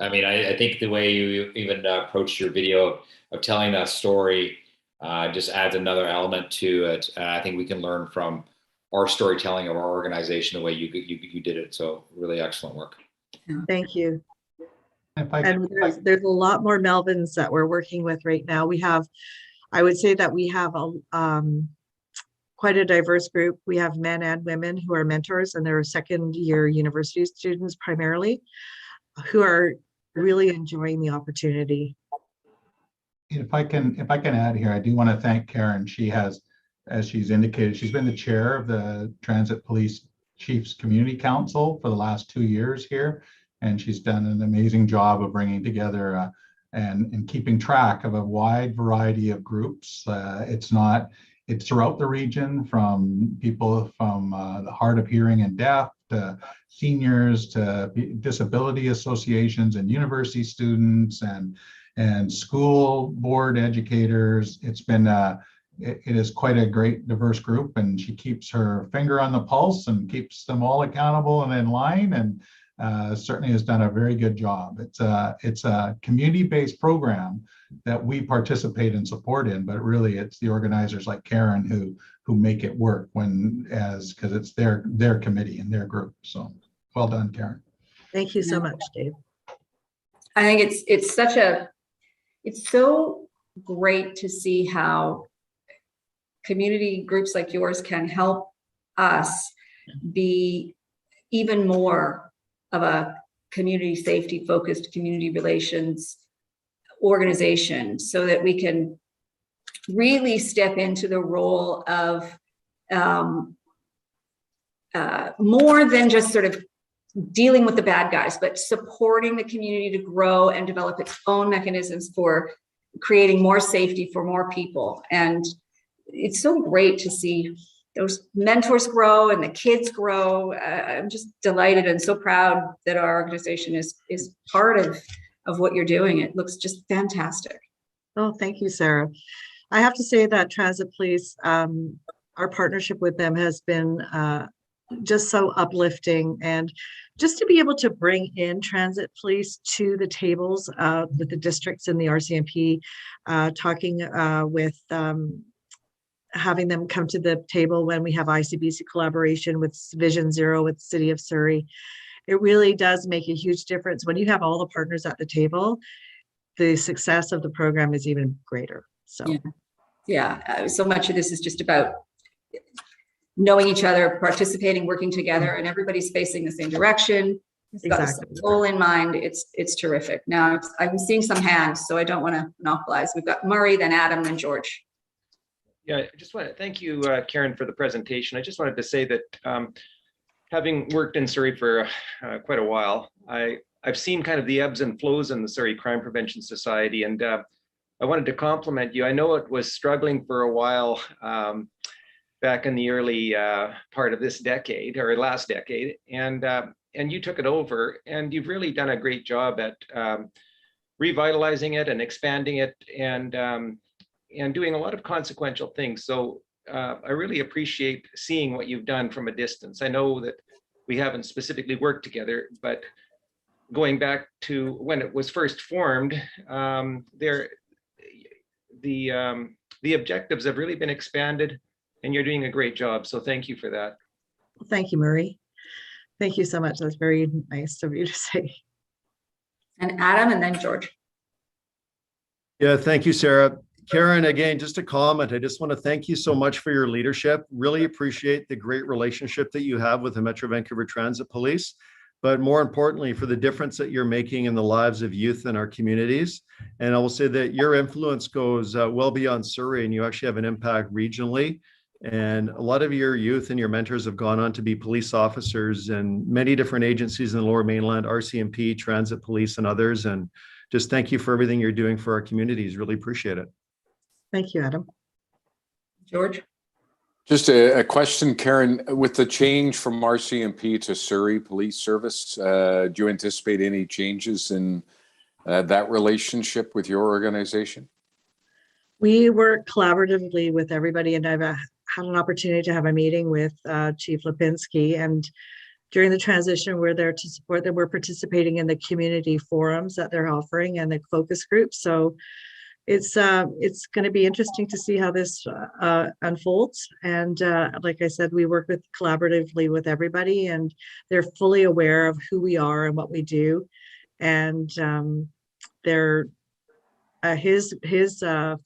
I mean, I think the way you even approached your video of telling that story just adds another element to it. I think we can learn from our storytelling of our organization the way you did it. So really excellent work. Thank you. And there's a lot more Melvins that we're working with right now. We have, I would say that we have quite a diverse group. We have men and women who are mentors, and they're second-year university students primarily, who are really enjoying the opportunity. If I can add here, I do want to thank Karen. She has, as she's indicated, she's been the chair of the Transit Police Chiefs Community Council for the last 2 years here, and she's done an amazing job of bringing together and keeping track of a wide variety of groups. It's throughout the region, from people from the hard of hearing and deaf to seniors to disability associations and university students and school board educators. It's been it is quite a great diverse group, and she keeps her finger on the pulse and keeps them all accountable and in line, and certainly has done a very good job. It's a community-based program that we participate and support in, but really it's the organizers like Karen who make it work because it's their committee and their group. So well done, Karen. Thank you so much, Dave. I think it's so great to see how community groups like yours can help us be even more of a community safety focused community relations organization, so that we can really step into the role of more than just sort of dealing with the bad guys, but supporting the community to grow and develop its own mechanisms for creating more safety for more people. And it's so great to see those mentors grow and the kids grow. I'm just delighted and so proud that our organization is part of what you're doing. It looks just fantastic. Oh, thank you, Sarah. I have to say that Transit Police, our partnership with them has been just so uplifting, and just to be able to bring in Transit Police to the tables with the districts in the RCMP, talking with having them come to the table when we have ICBC collaboration with Vision Zero with the City of Surrey. It really does make a huge difference. When you have all the partners at the table, the success of the program is even greater. So yeah, so much of this is just about knowing each other, participating, working together, and everybody's facing the same direction. It's got the goal in mind. It's terrific. Now I'm seeing some hands, so I don't want to monopolize. We've got Murray, then Adam, then George. Yeah, I just want to thank you, Karen, for the presentation. I just wanted to say that having worked in Surrey for quite a while, I've seen kind of the ebbs and flows in the Surrey Crime Prevention Society, and I wanted to compliment you. I know it was struggling for a while back in the early part of this decade or last decade, and you took it over, and you've really done a great job at revitalizing it and expanding it, and doing a lot of consequential things. So I really appreciate seeing what you've done from a distance. I know that we haven't specifically worked together, but going back to when it was first formed, the objectives have really been expanded, and you're doing a great job. So thank you for that. Thank you, Murray. Thank you so much. That's very nice of you to say. And Adam, and then George. Yeah, thank you, Sarah. Karen, again, just a comment. I just want to thank you so much for your leadership. Really appreciate the great relationship that you have with the Metro Vancouver Transit Police, but more importantly, for the difference that you're making in the lives of youth in our communities. And I will say that your influence goes well beyond Surrey, and you actually have an impact regionally. And a lot of your youth and your mentors have gone on to be police officers in many different agencies in the Lower Mainland, RCMP, Transit Police, and others. And just thank you for everything you're doing for our communities. Really appreciate it. Thank you, Adam. George? Just a question, Karen, with the change from RCMP to Surrey Police Service, do you anticipate any changes in that relationship with your organization? We work collaboratively with everybody, and I've had an opportunity to have a meeting with Chief Lipinski, and during the transition, we're there to support them. We're participating in the community forums that they're offering and the focus groups. So it's going to be interesting to see how this unfolds. And like I said, we work collaboratively with everybody, and they're fully aware of who we are and what we do. And his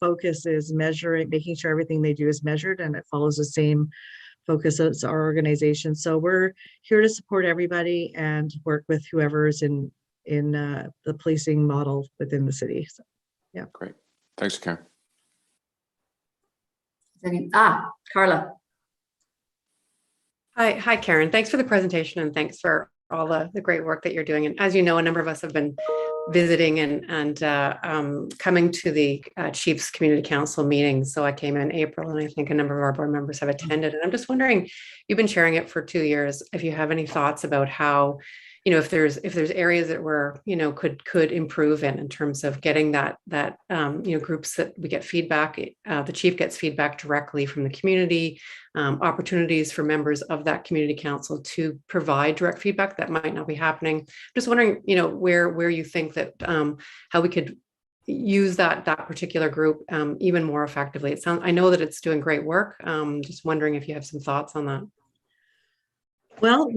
focus is measuring, making sure everything they do is measured and it follows the same focus as our organization. So we're here to support everybody and work with whoever's in the policing model within the city. So, yeah. Great. Thanks, Karen. Carla. Hi, Karen. Thanks for the presentation, and thanks for all the great work that you're doing. And as you know, a number of us have been visiting and coming to the Chiefs Community Council meetings. So I came in April, and I think a number of our board members have attended. And I'm just wondering, you've been sharing it for 2 years, if you have any thoughts about how, if there's areas that we're, could improve in terms of getting that groups that we get feedback, the chief gets feedback directly from the community, opportunities for members of that community council to provide direct feedback that might not be happening. Just wondering, where you think that how we could use that particular group even more effectively. I know that it's doing great work. Just wondering if you have some thoughts on that. Well,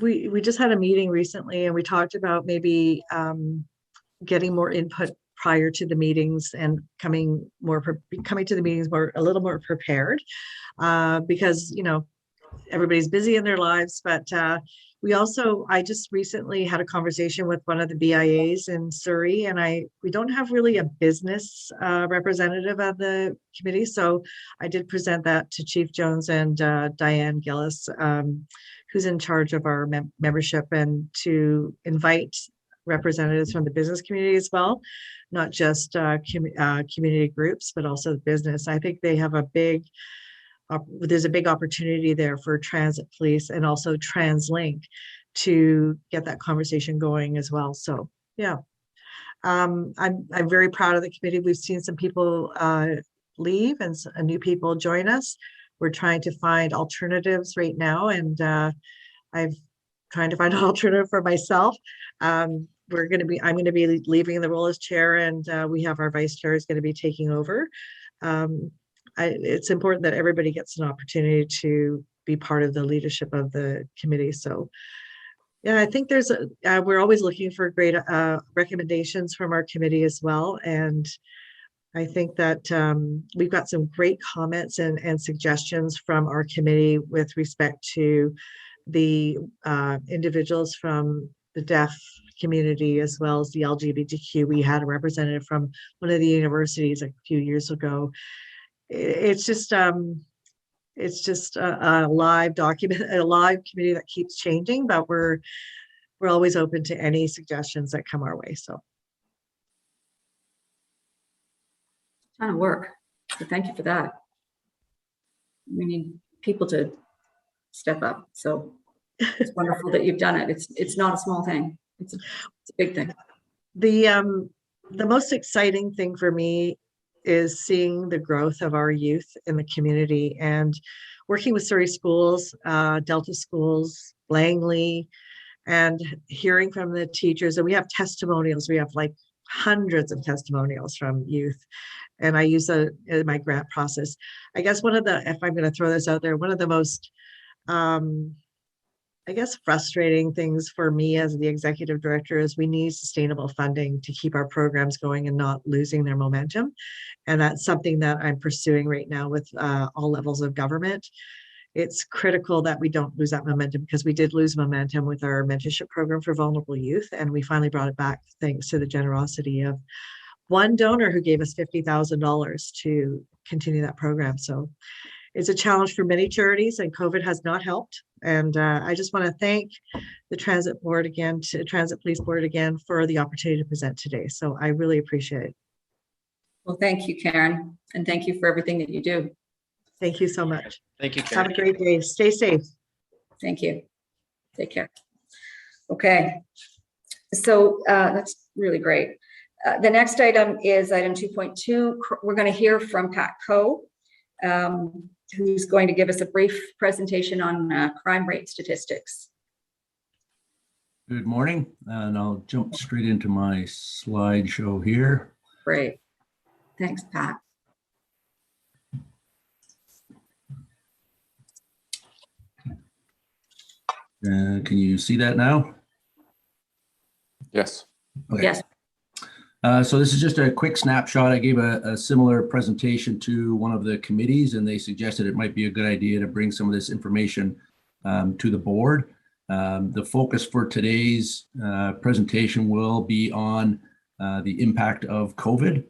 we just had a meeting recently, and we talked about maybe getting more input prior to the meetings and coming to the meetings a little more prepared, because everybody's busy in their lives. But I just recently had a conversation with one of the BIAs in Surrey, and we don't have really a business representative of the committee. So I did present that to Chief Jones and Diane Gillis, who's in charge of our membership, and to invite representatives from the business community as well, not just community groups, but also the business. I think they have there's a big opportunity there for transit police and also TransLink to get that conversation going as well. So yeah, I'm very proud of the committee. We've seen some people leave and new people join us. We're trying to find alternatives right now, and I'm trying to find an alternative for myself. I'm going to be leaving the role as chair, and we have our vice chair is going to be taking over. It's important that everybody gets an opportunity to be part of the leadership of the committee. So yeah, I think we're always looking for great recommendations from our committee as well. And I think that we've got some great comments and suggestions from our committee with respect to the individuals from the deaf community as well as the LGBTQ. We had a representative from one of the universities a few years ago it's just a live document, a live committee that keeps changing, but we're always open to any suggestions that come our way. So. Ton of work. So thank you for that. We need people to step up. So it's wonderful that you've done it. It's not a small thing. It's a big thing. The most exciting thing for me is seeing the growth of our youth in the community and working with Surrey schools, Delta schools, Langley, and hearing from the teachers. And we have testimonials. We have like hundreds of testimonials from youth. And I use that in my grant process. I guess if I'm going to throw this out there, one of the most, frustrating things for me as the executive director is we need sustainable funding to keep our programs going and not losing their momentum. And that's something that I'm pursuing right now with all levels of government. It's critical that we don't lose that momentum, because we did lose momentum with our mentorship program for vulnerable youth. And we finally brought it back thanks to the generosity of one donor who gave us $50,000 to continue that program. So it's a challenge for many charities, and COVID has not helped. And I just want to thank the Transit Police Board again for the opportunity to present today. So I really appreciate it. Well, thank you, Karen. And thank you for everything that you do. Thank you so much. Thank you, Karen. Have a great day. Stay safe. Thank you. Take care. Okay. So that's really great. The next item is item 2.2. We're going to hear from Pat Coe, who's going to give us a brief presentation on crime rate statistics. Good morning, and I'll jump straight into my slideshow here. Great. Thanks, Pat. Can you see that now? Yes. Okay. Yes. So this is just a quick snapshot. I gave a similar presentation to one of the committees, and they suggested it might be a good idea to bring some of this information to the board. The focus for today's presentation will be on the impact of COVID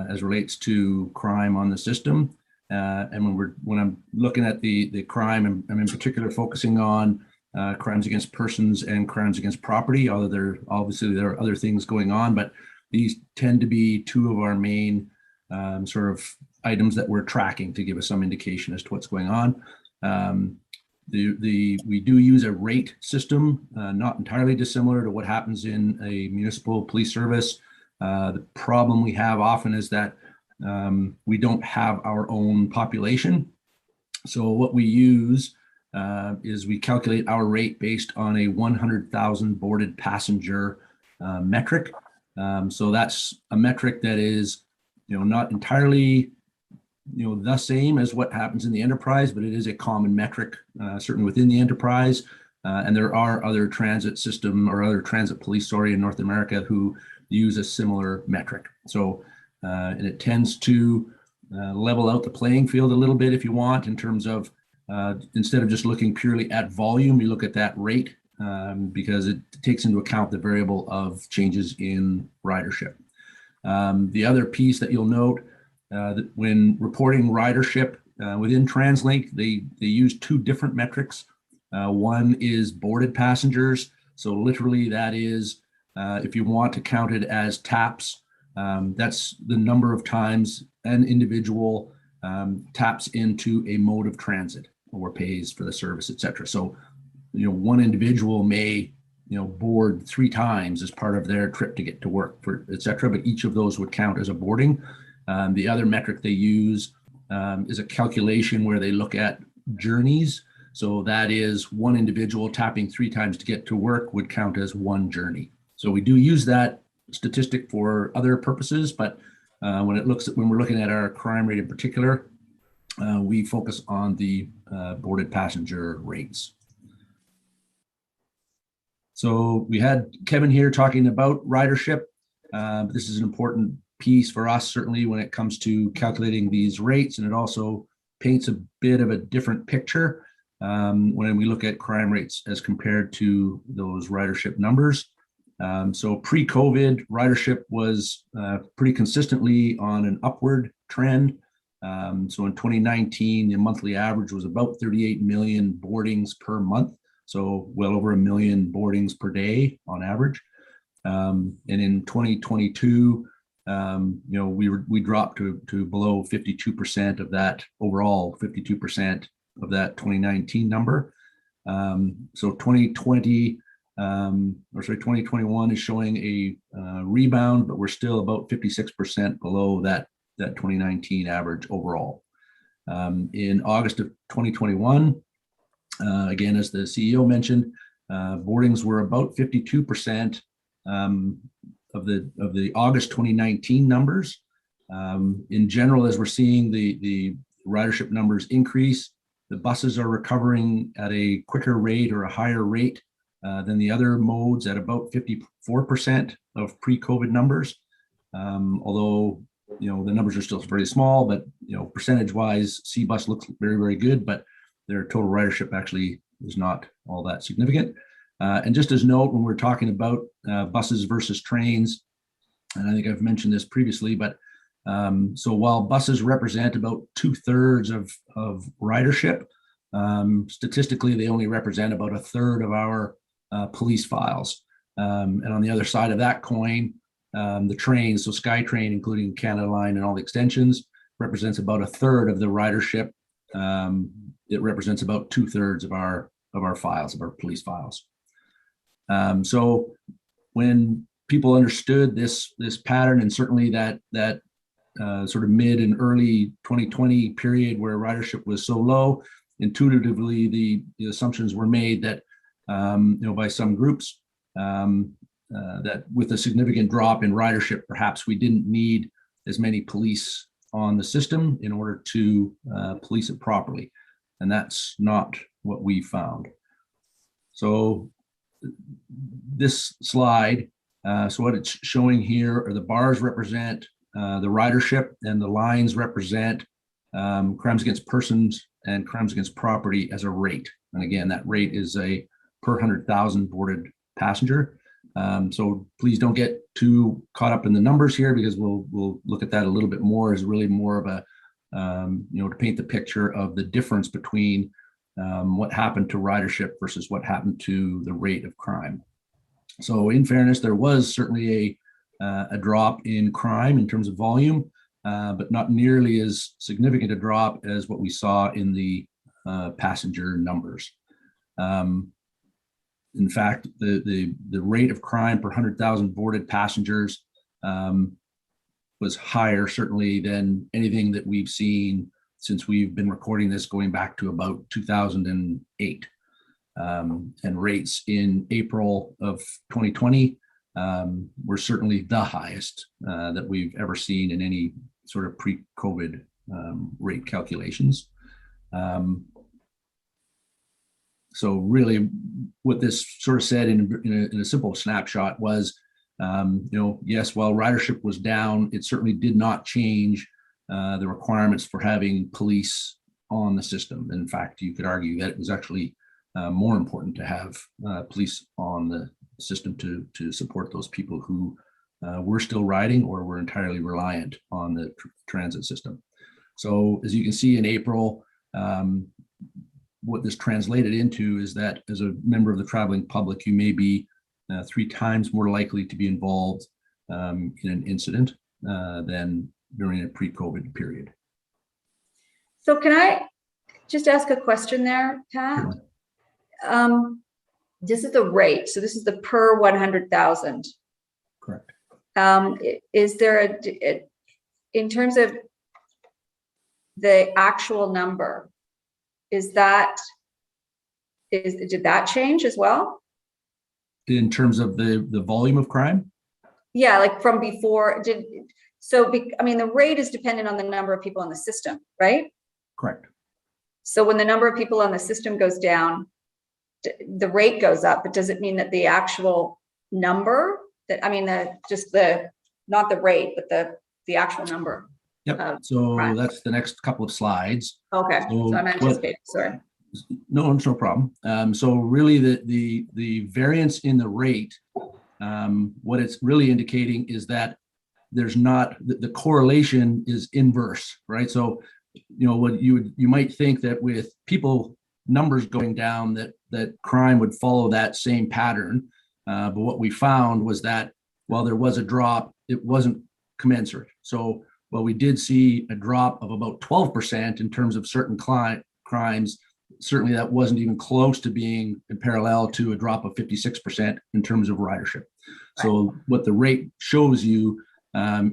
as relates to crime on the system. And when I'm looking at the crime, I'm in particular focusing on crimes against persons and crimes against property, although there are other things going on, but these tend to be two of our main sort of items that we're tracking to give us some indication as to what's going on. We do use a rate system, not entirely dissimilar to what happens in a municipal police service. The problem we have often is that we don't have our own population. So what we use is we calculate our rate based on a 100,000 boarded passenger metric. So that's a metric that is, not entirely, the same as what happens in the enterprise, but it is a common metric, certainly within the enterprise. And there are other transit system or other transit police, in North America who use a similar metric. So, and it tends to level out the playing field a little bit, if you want, in terms of instead of just looking purely at volume, you look at that rate because it takes into account the variable of changes in ridership. The other piece that you'll note that when reporting ridership within TransLink, they use two different metrics. One is boarded passengers. So literally that is, if you want to count it as taps, that's the number of times an individual taps into a mode of transit or pays for the service, et cetera. So, one individual may, board 3 times as part of their trip to get to work, et cetera, but each of those would count as a boarding. The other metric they use is a calculation where they look at journeys. So that is one individual tapping 3 times to get to work would count as one journey. So we do use that statistic for other purposes, but when we're looking at our crime rate in particular, we focus on the boarded passenger rates. So we had Kevin here talking about ridership. This is an important piece for us, certainly when it comes to calculating these rates, and it also paints a bit of a different picture when we look at crime rates as compared to those ridership numbers. So pre-COVID, ridership was pretty consistently on an upward trend. So in 2019, the monthly average was about 38 million boardings per month. So well over 1 million boardings per day on average. And in 2022, we dropped to below 52% of that overall, 52% of that 2019 number. So 2021 is showing a rebound, but we're still about 56% below that 2019 average overall. In August of 2021, again, as the CEO mentioned, boardings were about 52% of the August 2019 numbers. In general, as we're seeing the ridership numbers increase, the buses are recovering at a quicker rate or a higher rate than the other modes at about 54% of pre-COVID numbers. Although, the numbers are still very small, but, percentage-wise, C-Bus looks very, very good, but their total ridership actually is not all that significant. And just as note, when we're talking about buses versus trains, and I think I've mentioned this previously, but so while buses represent about 2/3 of ridership, statistically, they only represent about 1/3 of our police files. And on the other side of that coin, the trains, so SkyTrain, including Canada Line and all the extensions, represents about 1/3 of the ridership. It represents about 2/3 of our files, of our police files. So when people understood this pattern, and certainly that sort of mid and early 2020 period where ridership was so low, intuitively the assumptions were made that by some groups that with a significant drop in ridership, perhaps we didn't need as many police on the system in order to police it properly. And that's not what we found. So this slide, so what it's showing here are the bars represent the ridership, and the lines represent crimes against persons and crimes against property as a rate. And again, that rate is a per 100,000 boarded passenger. So please don't get too caught up in the numbers here, because we'll look at that a little bit more as really more of a, to paint the picture of the difference between what happened to ridership versus what happened to the rate of crime. So in fairness, there was certainly a drop in crime in terms of volume, but not nearly as significant a drop as what we saw in the passenger numbers. In fact, the rate of crime per 100,000 boarded passengers was higher certainly than anything that we've seen since we've been recording this, going back to about 2008. And rates in April of 2020 were certainly the highest that we've ever seen in any sort of pre-COVID rate calculations. So really what this sort of said in a simple snapshot was, yes, while ridership was down, it certainly did not change the requirements for having police on the system. In fact, you could argue that it was actually more important to have police on the system to support those people who were still riding or were entirely reliant on the transit system. So as you can see in April, what this translated into is that as a member of the traveling public, you may be 3 times more likely to be involved in an incident than during a pre-COVID period. So can I just ask a question there, Pat? Sure. This is the rate. So this is the per 100,000. Correct. Is there in terms of the actual number, did that change as well? In terms of the volume of crime? Yeah, like from before. The rate is dependent on the number of people on the system, right? Correct. So when the number of people on the system goes down, the rate goes up, but does it mean that the actual number not the rate, but the actual number? Yep. So that's the next couple of slides. Okay. So I'm anticipating. Sorry. No, it's no problem. So really the variance in the rate, what it's really indicating is that there's not, the correlation is inverse, right? So what you might think that with people numbers going down that crime would follow that same pattern. But what we found was that while there was a drop, it wasn't commensurate. So while we did see a drop of about 12% in terms of certain crimes, certainly that wasn't even close to being in parallel to a drop of 56% in terms of ridership. So what the rate shows you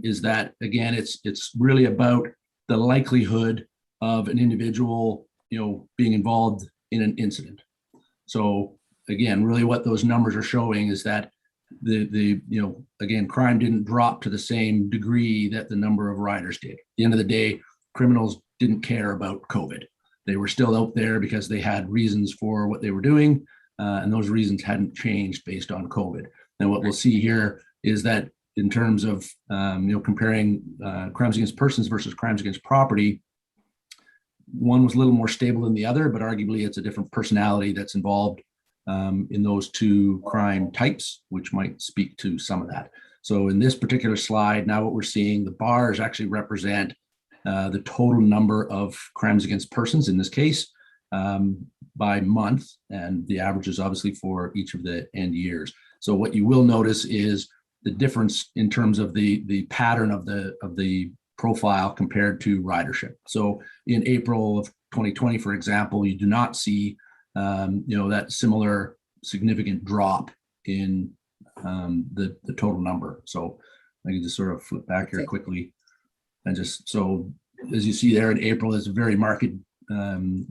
is that, again, it's really about the likelihood of an individual, being involved in an incident. So again, really what those numbers are showing is that again, crime didn't drop to the same degree that the number of riders did. At the end of the day, criminals didn't care about COVID. They were still out there because they had reasons for what they were doing, and those reasons hadn't changed based on COVID. And what we'll see here is that in terms of comparing crimes against persons versus crimes against property, one was a little more stable than the other, but arguably it's a different personality that's involved in those two crime types, which might speak to some of that. So in this particular slide, now what we're seeing, the bars actually represent the total number of crimes against persons in this case by month, and the average is obviously for each of the end years. So what you will notice is the difference in terms of the pattern of the profile compared to ridership. So in April of 2020, for example, you do not see that similar significant drop in the total number. So I can just sort of flip back here quickly, and just so as you see there in April, it's a very marked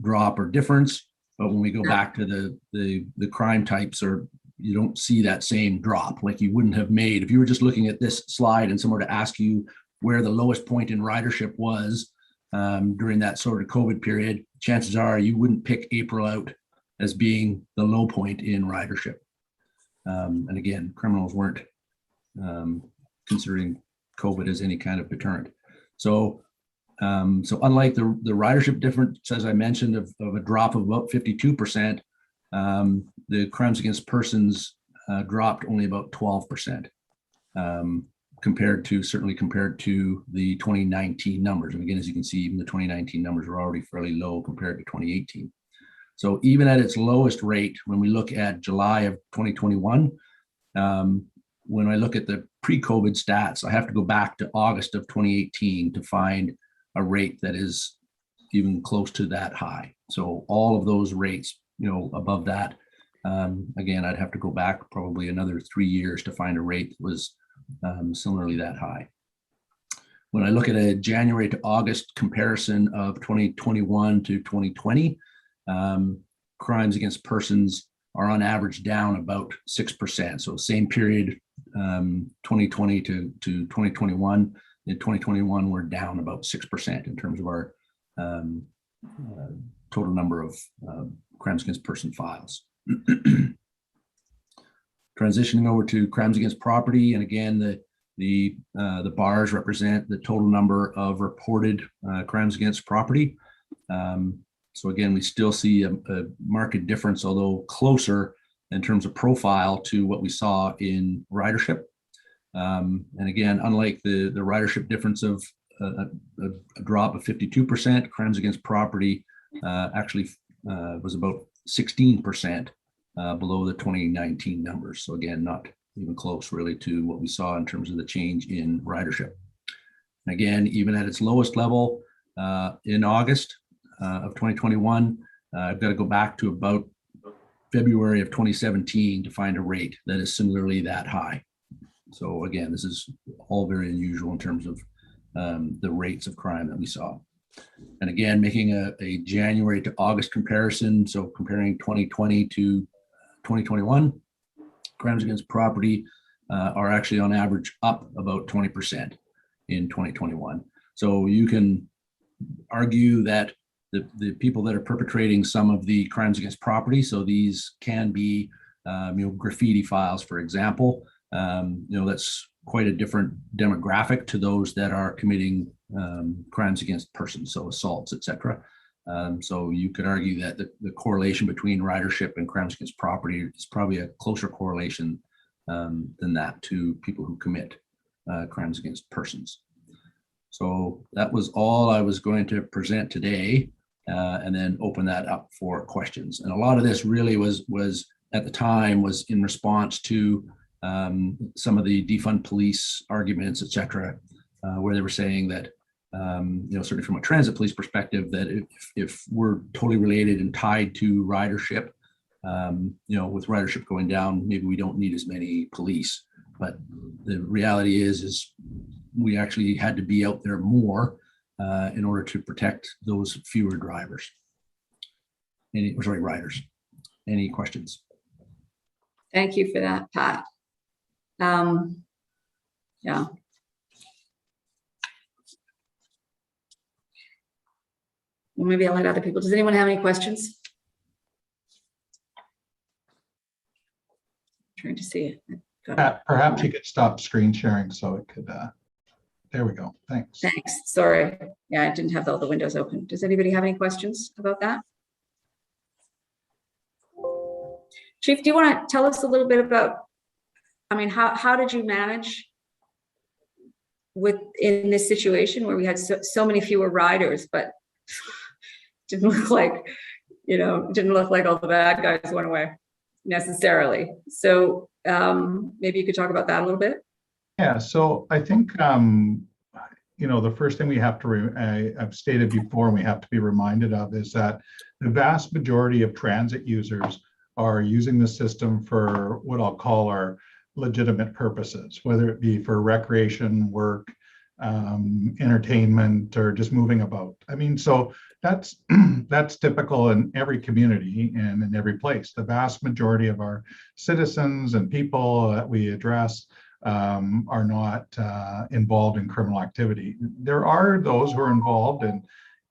drop or difference. But when we go back to the crime types, or you don't see that same drop like you wouldn't have made if you were just looking at this slide and someone to ask you where the lowest point in ridership was during that sort of COVID period. Chances are you wouldn't pick April out as being the low point in ridership. And again, criminals weren't considering COVID as any kind of deterrent. So unlike the ridership difference, as I mentioned, of a drop of about 52%, the crimes against persons dropped only about 12%, compared to the 2019 numbers. And again, as you can see, even the 2019 numbers are already fairly low compared to 2018. So even at its lowest rate, when we look at July of 2021, when I look at the pre-COVID stats, I have to go back to August of 2018 to find a rate that is even close to that high. So all of those rates, above that, again, I'd have to go back probably another 3 years to find a rate that was similarly that high. When I look at a January to August comparison of 2021 to 2020, crimes against persons are on average down about 6%. So same period, 2020 to 2021. In 2021, we're down about 6% in terms of our total number of crimes against person files. Transitioning over to crimes against property, and again, the bars represent the total number of reported crimes against property. So again, we still see a marked difference, although closer in terms of profile to what we saw in ridership. And again, unlike the ridership difference of a drop of 52%, crimes against property actually was about 16% below the 2019 numbers. So again, not even close really to what we saw in terms of the change in ridership. And again, even at its lowest level in August of 2021, I've got to go back to about February of 2017 to find a rate that is similarly that high. So again, this is all very unusual in terms of the rates of crime that we saw. And again, making a January to August comparison, so comparing 2020 to 2021, crimes against property are actually on average up about 20% in 2021. So you can argue that the people that are perpetrating some of the crimes against property, so these can be graffiti files, for example, that's quite a different demographic to those that are committing crimes against persons, so assaults, etc. So you could argue that the correlation between ridership and crimes against property is probably a closer correlation than that to people who commit crimes against persons. So that was all I was going to present today, and then open that up for questions. And a lot of this really was at the time was in response to some of the defund police arguments, et cetera, where they were saying that, certainly from a transit police perspective, that if we're totally related and tied to ridership, with ridership going down, maybe we don't need as many police. But the reality is we actually had to be out there more in order to protect those fewer drivers. Riders. Any questions? Thank you for that, Pat. Yeah. Well, maybe I'll let other people. Does anyone have any questions? I'm trying to see it. Perhaps you could stop screen sharing so it could, there we go. Thanks. Thanks. Sorry. Yeah, I didn't have all the windows open. Does anybody have any questions about that? Chief, do you want to tell us a little bit about, how did you manage in this situation where we had so many fewer riders, but didn't look like all the bad guys went away necessarily. So maybe you could talk about that a little bit. Yeah, so I think, the first thing we have to, I've stated before, and we have to be reminded of is that the vast majority of transit users are using the system for what I'll call our legitimate purposes, whether it be for recreation, work, entertainment, or just moving about. So that's typical in every community and in every place. The vast majority of our citizens and people that we address are not involved in criminal activity. There are those who are involved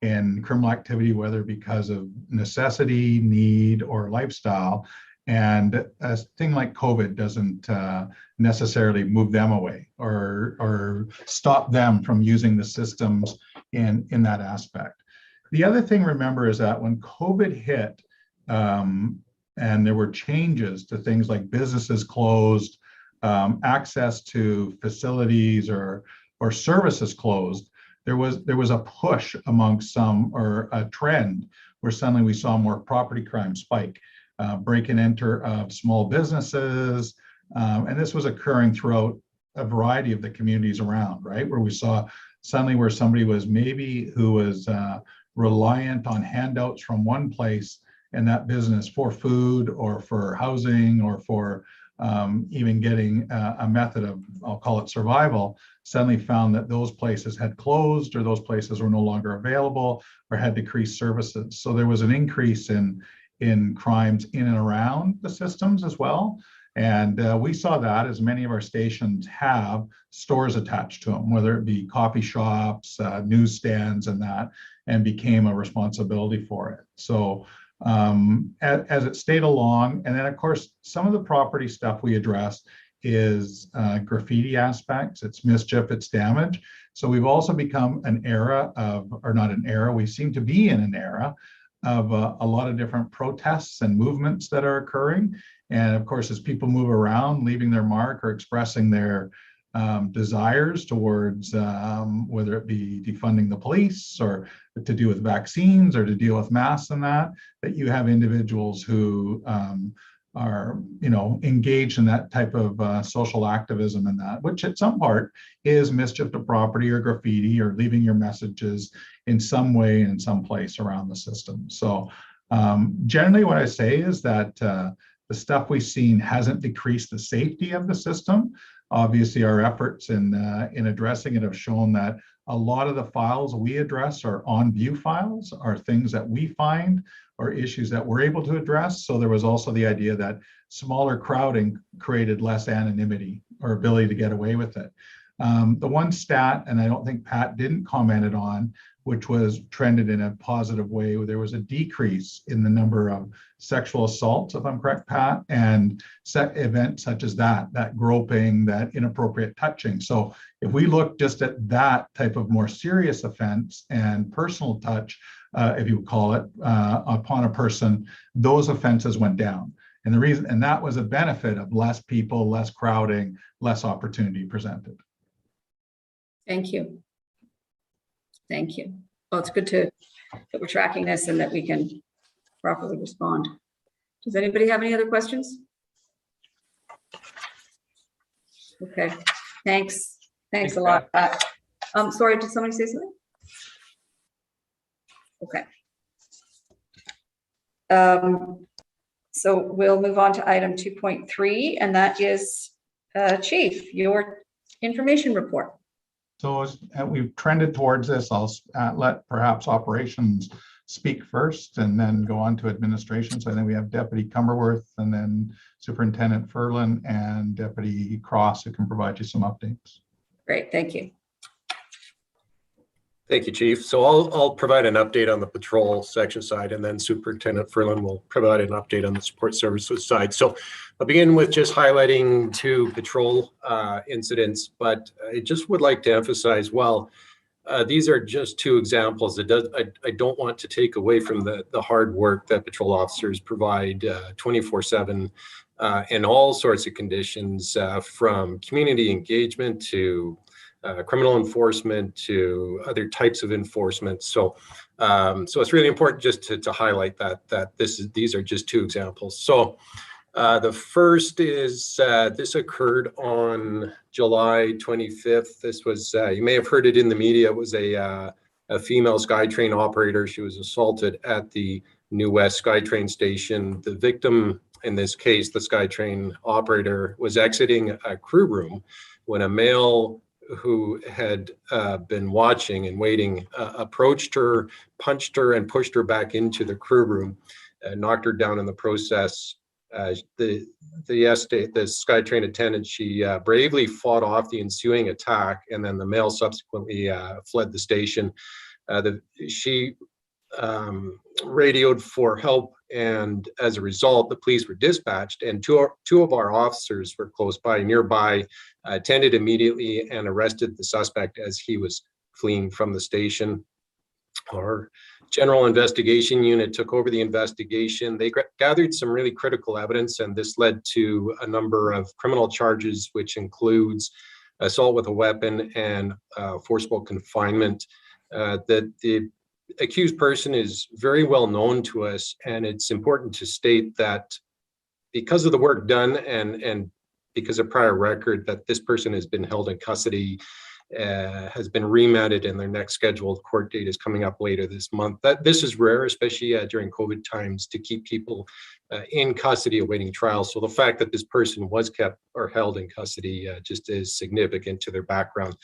in criminal activity, whether because of necessity, need, or lifestyle. And a thing like COVID doesn't necessarily move them away or stop them from using the systems in that aspect. The other thing, remember, is that when COVID hit and there were changes to things like businesses closed, access to facilities or services closed, there was a push amongst some, or a trend where suddenly we saw more property crime spike, break and enter of small businesses. And this was occurring throughout a variety of the communities around, right? Where we saw suddenly where somebody was who was reliant on handouts from one place in that business for food or for housing or for even getting a method of, I'll call it survival, suddenly found that those places had closed or those places were no longer available or had decreased services. So there was an increase in crimes in and around the systems as well. And we saw that, as many of our stations have stores attached to them, whether it be coffee shops, newsstands, and became a responsibility for it. So as it stayed along, and then of course, some of the property stuff we address is graffiti aspects, it's mischief, it's damage. So we've also become an era of, or not an era, we seem to be in an era of a lot of different protests and movements that are occurring. And of course, as people move around, leaving their mark or expressing their desires towards whether it be defunding the police or to do with vaccines or to deal with masks and that you have individuals who are engaged in that type of social activism and that, which at some part is mischief to property or graffiti or leaving your messages in some way in some place around the system. So generally what I say is that the stuff we've seen hasn't decreased the safety of the system. Obviously, our efforts in addressing it have shown that a lot of the files we address are on-view files, are things that we find or issues that we're able to address. So there was also the idea that smaller crowding created less anonymity or ability to get away with it. The one stat, and I don't think Pat didn't comment it on, which was trended in a positive way, where there was a decrease in the number of sexual assaults, if I'm correct, Pat, and events such as that groping, that inappropriate touching. So if we look just at that type of more serious offense and personal touch, if you would call it, upon a person, those offenses went down. And the reason, and that was a benefit of less people, less crowding, less opportunity presented. Thank you. Thank you. Well, it's good that we're tracking this and that we can properly respond. Does anybody have any other questions? Okay, thanks. Thanks a lot. Sorry, did somebody say something? Okay. So we'll move on to item 2.3, and that is Chief, your information report. So as we've trended towards this, I'll let perhaps operations speak first and then go on to administration. So I think we have Deputy Cumberworth and then Superintendent Furlan and Deputy Cross who can provide you some updates. Great, thank you. Thank you, Chief. So I'll provide an update on the patrol section side, and then Superintendent Furlan will provide an update on the support services side. So I'll begin with just highlighting 2 patrol incidents, but I just would like to emphasize, these are just 2 examples. I don't want to take away from the hard work that patrol officers provide 24/7 in all sorts of conditions, from community engagement to criminal enforcement to other types of enforcement. So it's really important just to highlight that these are just 2 examples. So the first is this occurred on July 25th. This was, you may have heard it in the media, it was a female SkyTrain operator. She was assaulted at the New West SkyTrain station. The victim, in this case, the SkyTrain operator, was exiting a crew room when a male who had been watching and waiting approached her, punched her, and pushed her back into the crew room, knocked her down in the process. The SkyTrain attendant, she bravely fought off the ensuing attack, and then the male subsequently fled the station. She radioed for help, and as a result, the police were dispatched, and two of our officers were close by, nearby, attended immediately and arrested the suspect as he was fleeing from the station. Our General Investigation Unit took over the investigation. They gathered some really critical evidence, and this led to a number of criminal charges, which includes assault with a weapon and forcible confinement. The accused person is very well known to us, and it's important to state that because of the work done and because of prior record, that this person has been held in custody, has been remanded, and their next scheduled court date is coming up later this month. This is rare, especially during COVID times, to keep people in custody awaiting trial. So the fact that this person was kept or held in custody just is significant to their background.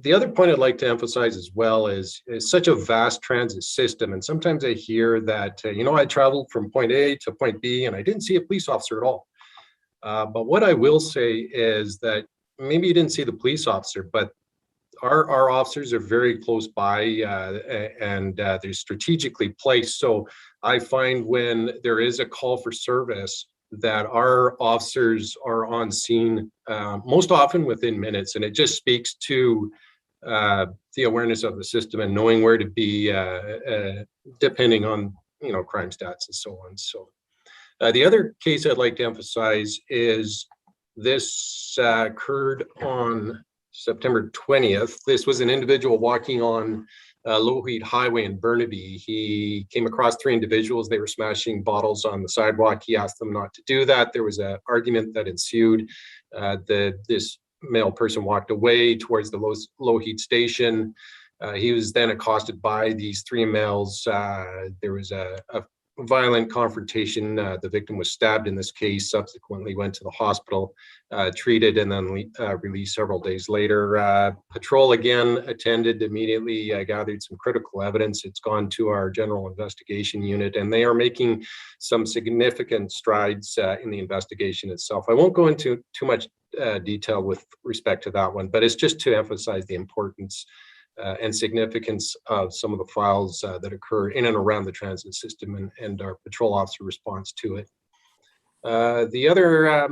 The other point I'd like to emphasize as well is such a vast transit system. And sometimes I hear that, I traveled from point A to point B and I didn't see a police officer at all. But what I will say is that maybe you didn't see the police officer, but our officers are very close by and they're strategically placed. So I find when there is a call for service, that our officers are on scene most often within minutes, and it just speaks to the awareness of the system and knowing where to be depending on crime stats and so on. So the other case I'd like to emphasize is this occurred on September 20th. This was an individual walking on Lougheed Highway in Burnaby. He came across 3 individuals. They were smashing bottles on the sidewalk. He asked them not to do that. There was an argument that ensued. This male person walked away towards the Lougheed station. He was then accosted by these 3 males. There was a violent confrontation. The victim was stabbed in this case, subsequently went to the hospital, treated, and then released several days later. Patrol again attended immediately, gathered some critical evidence. It's gone to our General Investigation Unit, and they are making some significant strides in the investigation itself. I won't go into too much detail with respect to that one, but it's just to emphasize the importance and significance of some of the files that occur in and around the transit system and our patrol officer response to it. The other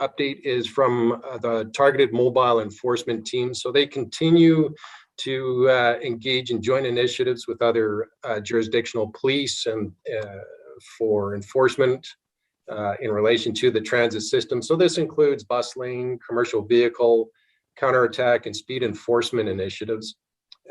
update is from the targeted mobile enforcement team. So they continue to engage in joint initiatives with other jurisdictional police and for enforcement in relation to the transit system. So this includes bus lane, commercial vehicle, counterattack, and speed enforcement initiatives.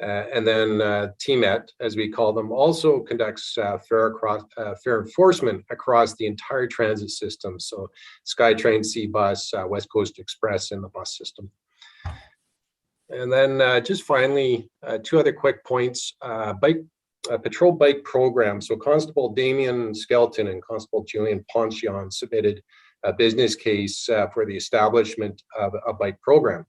And then TMET, as we call them, also conducts fair enforcement across the entire transit system. So SkyTrain, CBus, West Coast Express, and the bus system. And then just finally, two other quick points. Patrol bike program. So Constable Damien Skelton and Constable Julian Poncion submitted a business case for the establishment of a bike program.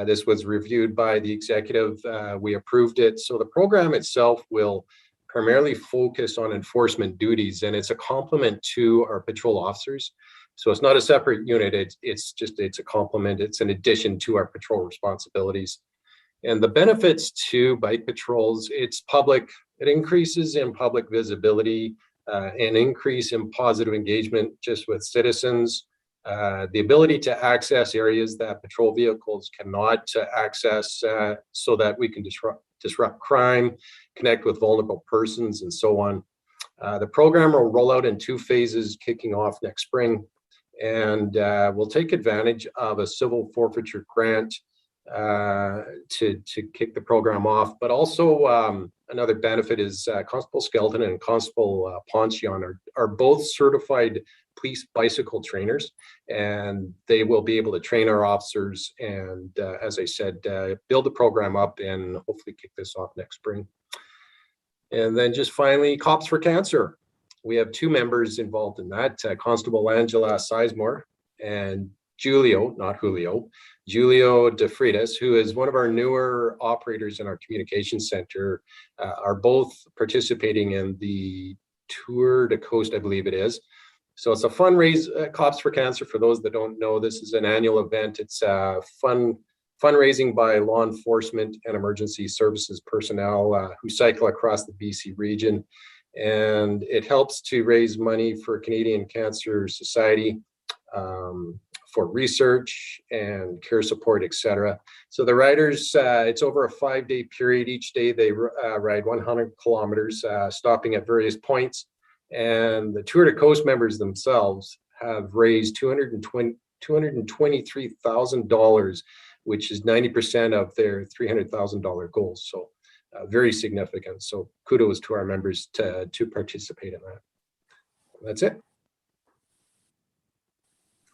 This was reviewed by the executive. We approved it. So the program itself will primarily focus on enforcement duties, and it's a complement to our patrol officers. So it's not a separate unit. It's a complement. It's an addition to our patrol responsibilities. And the benefits to bike patrols, it's public. It increases in public visibility, an increase in positive engagement just with citizens, the ability to access areas that patrol vehicles cannot access, so that we can disrupt crime, connect with vulnerable persons, and so on. The program will roll out in 2 phases, kicking off next spring, and we'll take advantage of a civil forfeiture grant to kick the program off. But also another benefit is Constable Skelton and Constable Poncion are both certified police bicycle trainers, and they will be able to train our officers and, as I said, build the program up and hopefully kick this off next spring. And then just finally, Cops for Cancer. We have 2 members involved in that, Constable Angela Sizemore and Julio, not Julio, Julio DeFridas, who is one of our newer operators in our communication center, are both participating in the Tour de Coast, I believe it is. So it's a fundraiser, Cops for Cancer. For those that don't know, this is an annual event. It's fundraising by law enforcement and emergency services personnel who cycle across the BC region. And it helps to raise money for Canadian Cancer Society, for research and care support, etc. So the riders, it's over a 5-day period. Each day they ride 100 kilometers, stopping at various points. And the Tour de Coast members themselves have raised $223,000, which is 90% of their $300,000 goals. So very significant. So kudos to our members to participate in that. That's it.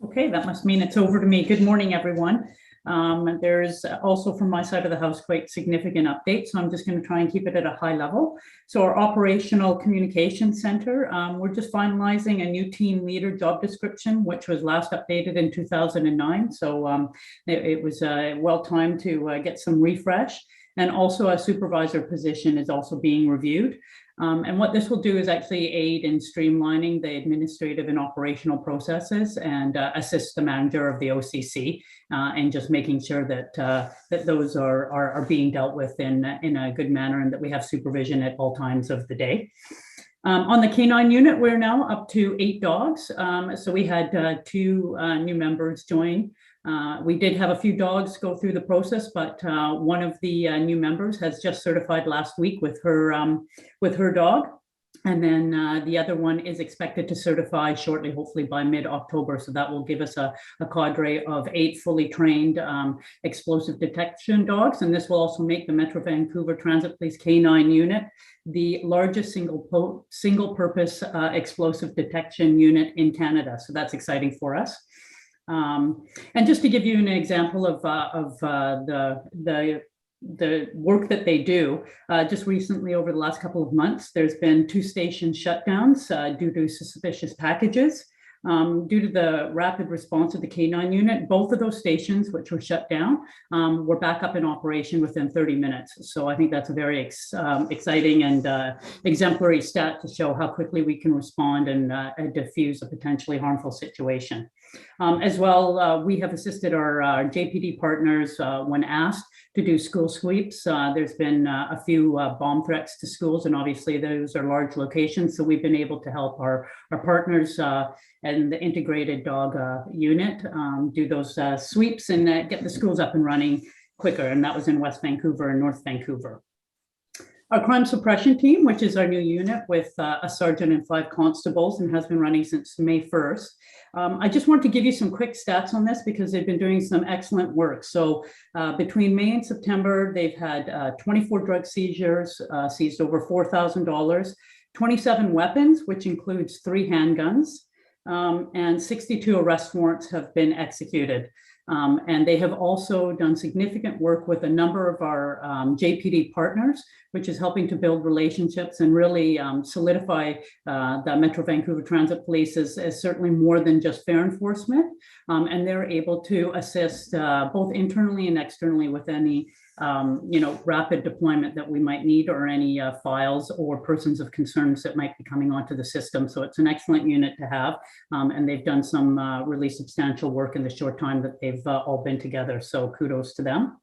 Okay, that must mean it's over to me. Good morning, everyone. There's also from my side of the house quite significant updates, so I'm just going to try and keep it at a high level. So our operational communication center, we're just finalizing a new team leader job description, which was last updated in 2009. So it was well timed to get some refresh. And also a supervisor position is also being reviewed. And what this will do is actually aid in streamlining the administrative and operational processes and assist the manager of the OCC and just making sure that that those are being dealt with in a good manner and that we have supervision at all times of the day. On the Canine Unit, we're now up to 8 dogs. So we had 2 new members join. We did have a few dogs go through the process, but one of the new members has just certified last week with her dog. And then the other one is expected to certify shortly, hopefully by mid-October. So that will give us a cadre of 8 fully trained explosive detection dogs. And this will also make the Metro Vancouver Transit Police Canine Unit the largest single purpose explosive detection unit in Canada. So that's exciting for us. And just to give you an example of the work that they do, just recently over the last couple of months, there's been 2 station shutdowns due to suspicious packages. Due to the rapid response of the Canine Unit, both of those stations, which were shut down, were back up in operation within 30 minutes. So I think that's a very exciting and exemplary stat to show how quickly we can respond and diffuse a potentially harmful situation. As well, we have assisted our JPD partners when asked to do school sweeps. There's been a few bomb threats to schools, and obviously those are large locations. So we've been able to help our partners and the integrated dog unit do those sweeps and get the schools up and running quicker. And that was in West Vancouver and North Vancouver. Our crime suppression team, which is our new unit with a sergeant and 5 constables and has been running since May 1st. I just want to give you some quick stats on this because they've been doing some excellent work. So between May and September, they've had 24 drug seizures, seized over $4,000, 27 weapons, which includes 3 handguns, and 62 arrest warrants have been executed. And they have also done significant work with a number of our JPD partners, which is helping to build relationships and really solidify the Metro Vancouver Transit Police as certainly more than just fare enforcement. And they're able to assist both internally and externally with any rapid deployment that we might need or any files or persons of concerns that might be coming onto the system. So it's an excellent unit to have. And they've done some really substantial work in the short time that they've all been together. So kudos to them.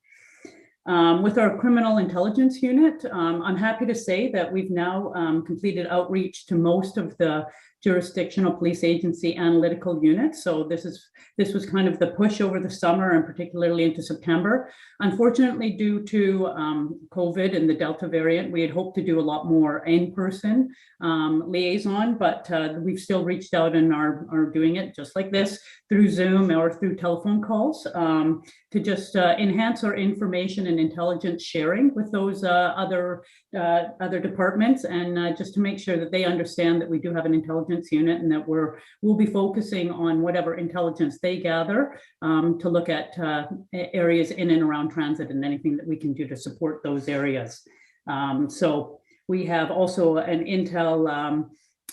With our criminal intelligence unit, I'm happy to say that we've now completed outreach to most of the jurisdictional police agency analytical units. So this was kind of the push over the summer and particularly into September. Unfortunately, due to COVID and the Delta variant, we had hoped to do a lot more in-person liaison, but we've still reached out and are doing it just like this through Zoom or through telephone calls to just enhance our information and intelligence sharing with those other departments, and just to make sure that they understand that we do have an intelligence unit and that we'll be focusing on whatever intelligence they gather to look at areas in and around transit and anything that we can do to support those areas. So we have also an intel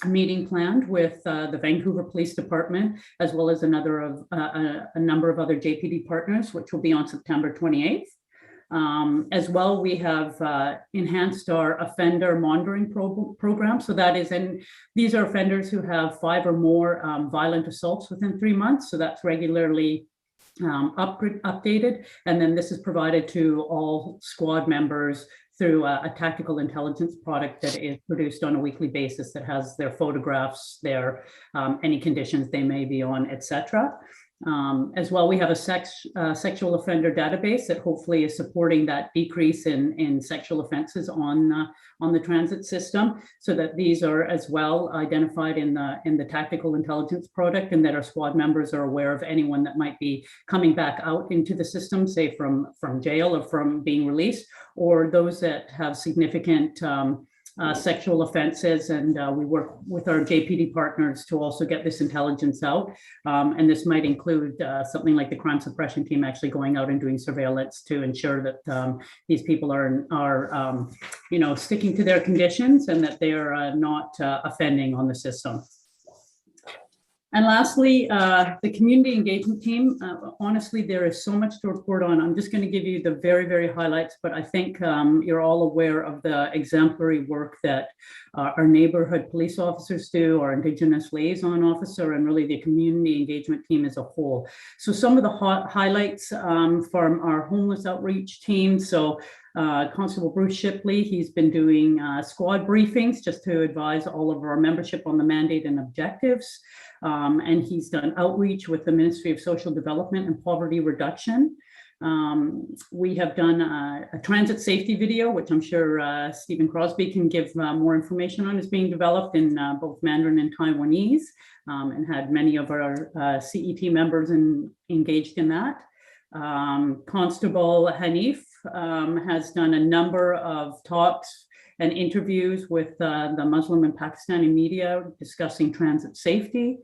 meeting planned with the Vancouver Police Department, as well as a number of other JPD partners, which will be on September 28th. As well, we have enhanced our offender monitoring program. So that is, and these are offenders who have 5 or more violent assaults within 3 months. So that's regularly updated. And then this is provided to all squad members through a tactical intelligence product that is produced on a weekly basis that has their photographs, their any conditions they may be on, etc. As well, we have a sexual offender database that hopefully is supporting that decrease in sexual offenses on the transit system, so that these are as well identified in the tactical intelligence product, and that our squad members are aware of anyone that might be coming back out into the system, say from jail or from being released, or those that have significant sexual offenses, and we work with our JPD partners to also get this intelligence out. And this might include something like the crime suppression team actually going out and doing surveillance to ensure that these people are sticking to their conditions and that they are not offending on the system. And lastly, the community engagement team, honestly, there is so much to report on. I'm just going to give you the very, very highlights, but I think you're all aware of the exemplary work that our neighborhood police officers do, our Indigenous liaison officer, and really the community engagement team as a whole. So some of the highlights from our homeless outreach team. So Constable Bruce Shipley, he's been doing squad briefings just to advise all of our membership on the mandate and objectives. And he's done outreach with the Ministry of Social Development and Poverty Reduction. We have done a transit safety video, which I'm sure Stephen Crosby can give more information on. Is being developed in both Mandarin and Taiwanese, and had many of our CET members engaged in that. Constable Hanif has done a number of talks and interviews with the Muslim and Pakistani media discussing transit safety.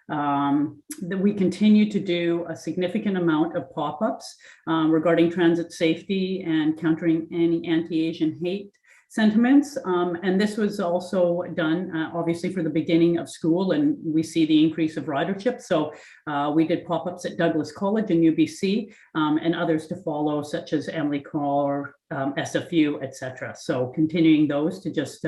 That we continue to do a significant amount of pop-ups regarding transit safety and countering any anti-Asian hate sentiments. And this was also done obviously for the beginning of school, and we see the increase of ridership. So we did pop-ups at Douglas College and UBC, and others to follow, such as Emily Carr, SFU, etc. So continuing those to just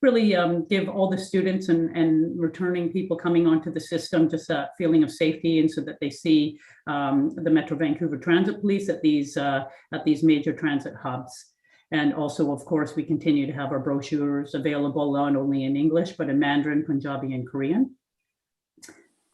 really give all the students and returning people coming onto the system just a feeling of safety, and so that they see the Metro Vancouver Transit Police at these major transit hubs. And also, of course, we continue to have our brochures available not only in English, but in Mandarin, Punjabi, and Korean.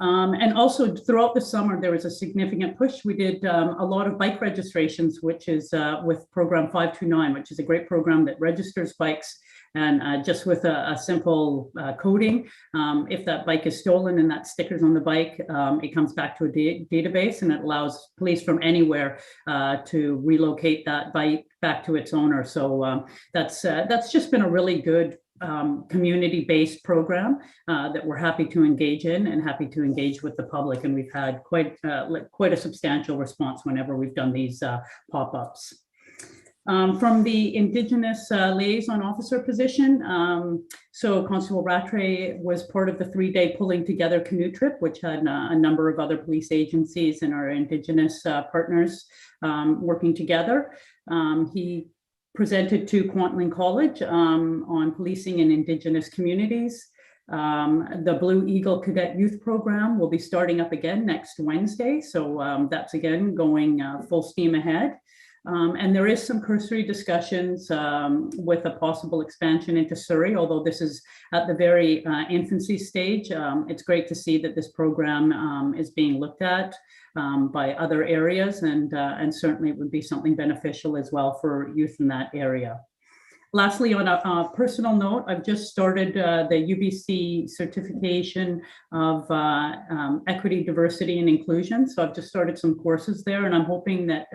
And also throughout the summer, there was a significant push. We did a lot of bike registrations, which is with program 529, which is a great program that registers bikes. And just with a simple coding, if that bike is stolen and that sticker's on the bike, it comes back to a database, and it allows police from anywhere to relocate that bike back to its owner. So that's just been a really good community-based program that we're happy to engage in and happy to engage with the public. And we've had quite a substantial response whenever we've done these pop-ups. From the Indigenous liaison officer position, so Constable Rattray was part of the 3-day pulling together canoe trip, which had a number of other police agencies and our Indigenous partners working together. He presented to Kwantlen College on policing in Indigenous communities. The Blue Eagle Cadet Youth Program will be starting up again next Wednesday. So that's again going full steam ahead. And there is some cursory discussions with a possible expansion into Surrey, although this is at the very infancy stage. It's great to see that this program is being looked at by other areas, and certainly it would be something beneficial as well for youth in that area. Lastly, on a personal note, I've just started the UBC certification of equity, diversity, and inclusion. So I've just started some courses there, and I'm hoping that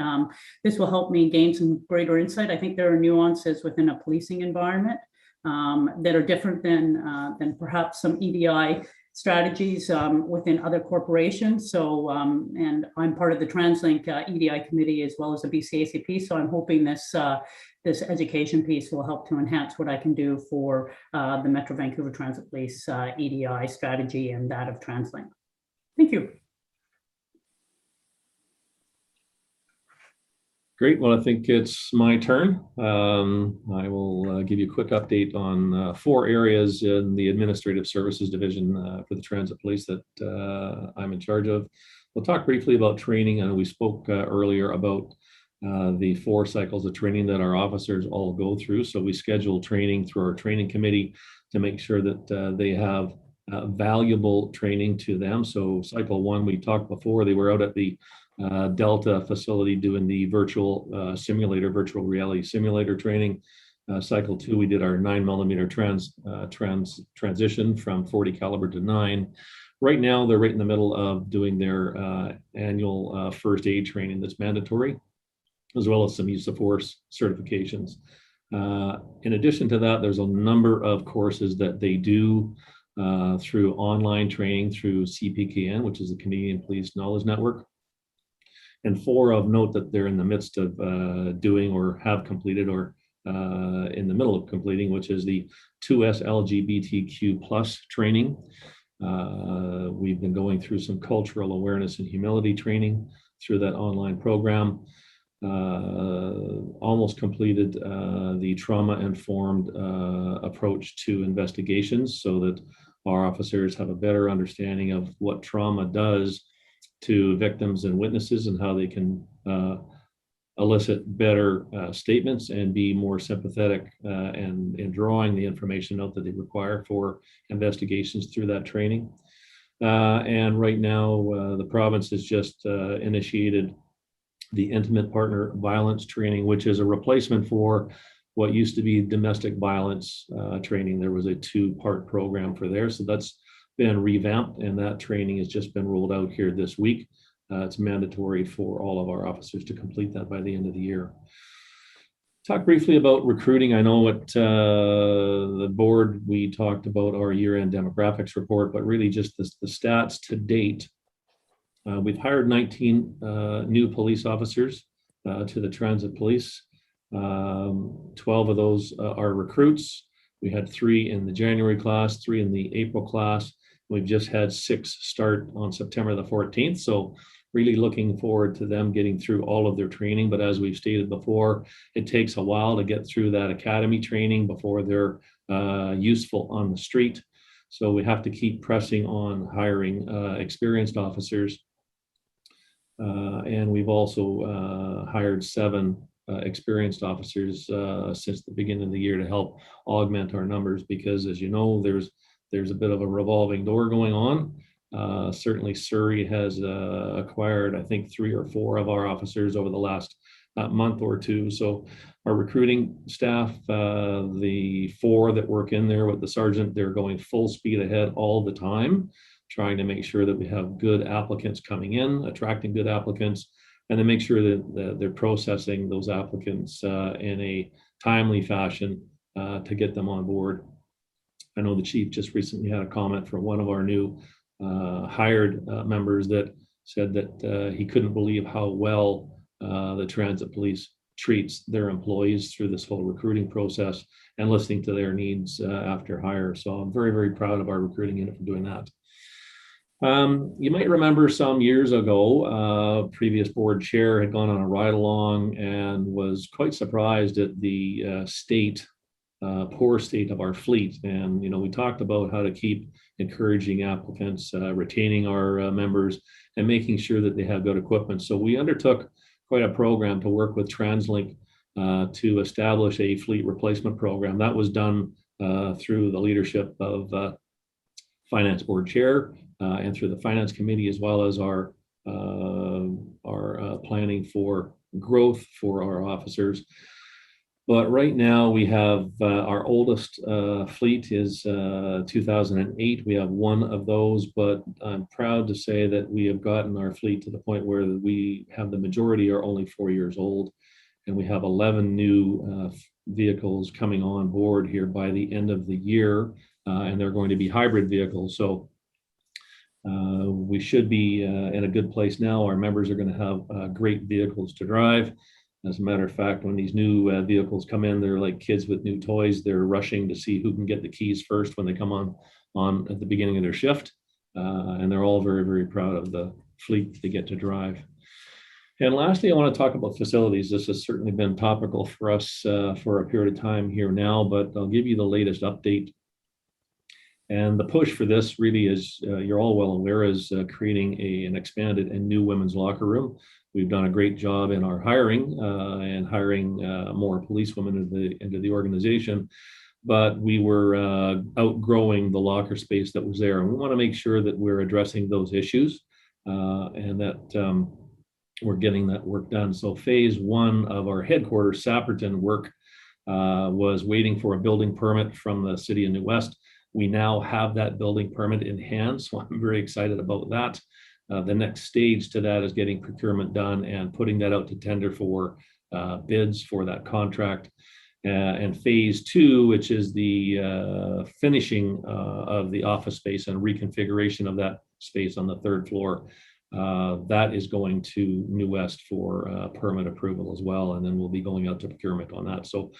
this will help me gain some greater insight. I think there are nuances within a policing environment that are different than perhaps some EDI strategies within other corporations. So, and I'm part of the TransLink EDI committee as well as the BCACP. So I'm hoping this this education piece will help to enhance what I can do for the Metro Vancouver Transit Police EDI strategy and that of TransLink. Thank you. Great. Well, I think it's my turn. I will give you a quick update on 4 areas in the Administrative Services Division for the Transit Police that I'm in charge of. We'll talk briefly about training, and we spoke earlier about the 4 cycles of training that our officers all go through. So we schedule training through our training committee to make sure that they have valuable training to them. So cycle 1, we talked before, they were out at the Delta facility doing the virtual virtual reality simulator training. Cycle 2, we did our 9mm transition from 40 caliber to 9. Right now, they're right in the middle of doing their annual first aid training that's mandatory, as well as some use of force certifications. In addition to that, there's a number of courses that they do through online training through CPKN, which is the Canadian Police Knowledge Network. And 4 of note that they're in the midst of doing or have completed or in the middle of completing, which is the 2S LGBTQ+ training. We've been going through some cultural awareness and humility training through that online program. Almost completed the trauma-informed approach to investigations so that our officers have a better understanding of what trauma does to victims and witnesses and how they can elicit better statements and be more sympathetic in drawing the information out that they require for investigations through that training. And right now, the province has just initiated the Intimate Partner Violence Training, which is a replacement for what used to be domestic violence training. There was a 2-part program for there. So that's been revamped, and that training has just been rolled out here this week. It's mandatory for all of our officers to complete that by the end of the year. Talk briefly about recruiting. I know at the board, we talked about our year-end demographics report, but really just the stats to date. We've hired 19 new police officers to the Transit Police. 12 of those are recruits. We had 3 in the January class, 3 in the April class. We've just had 6 start on September the 14th. So really looking forward to them getting through all of their training. But as we've stated before, it takes a while to get through that academy training before they're useful on the street. So we have to keep pressing on hiring experienced officers. And we've also hired 7 experienced officers since the beginning of the year to help augment our numbers, because as you know, there's a bit of a revolving door going on. Certainly Surrey has acquired, I think, 3 or 4 of our officers over the last month or two. So our recruiting staff, the 4 that work in there with the sergeant, they're going full speed ahead all the time, trying to make sure that we have good applicants coming in, attracting good applicants, and then make sure that they're processing those applicants in a timely fashion to get them on board. I know the chief just recently had a comment from one of our new hired members that said that he couldn't believe how well the transit police treats their employees through this whole recruiting process and listening to their needs after hire. So I'm very, very proud of our recruiting unit for doing that. You might remember some years ago, previous board chair had gone on a ride along and was quite surprised at the poor state of our fleet. And, we talked about how to keep encouraging applicants, retaining our members, and making sure that they have good equipment. So we undertook quite a program to work with TransLink to establish a fleet replacement program. That was done through the leadership of Finance Board Chair and through the Finance Committee, as well as our planning for growth for our officers. But right now we have our oldest fleet is 2008. We have 1 of those, but I'm proud to say that we have gotten our fleet to the point where we have the majority are only 4 years old, and we have 11 new vehicles coming on board here by the end of the year, and they're going to be hybrid vehicles. So we should be in a good place now. Our members are going to have great vehicles to drive. As a matter of fact, when these new vehicles come in, they're like kids with new toys. They're rushing to see who can get the keys first when they come on at the beginning of their shift. And they're all very, very proud of the fleet they get to drive. And lastly, I want to talk about facilities. This has certainly been topical for us for a period of time here now, but I'll give you the latest update. And the push for this really is, you're all well aware, is creating an expanded and new women's locker room. We've done a great job in our hiring and hiring more policewomen into the organization, but we were outgrowing the locker space that was there. And we want to make sure that we're addressing those issues and that we're getting that work done. So phase 1 of our headquarters, Sapperton work, was waiting for a building permit from the City of New West. We now have that building permit in hand, so I'm very excited about that. The next stage to that is getting procurement done and putting that out to tender for bids for that contract. And phase 2, which is the finishing of the office space and reconfiguration of that space on the 3rd floor, that is going to New West for permit approval as well. And then we'll be going out to procurement on that. So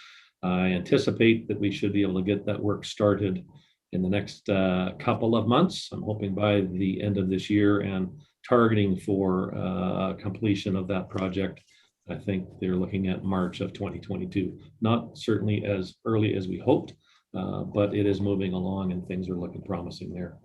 I anticipate that we should be able to get that work started in the next couple of months. I'm hoping by the end of this year, and targeting for completion of that project. I think they're looking at March of 2022. Not certainly as early as we hoped, but it is moving along and things are looking promising there.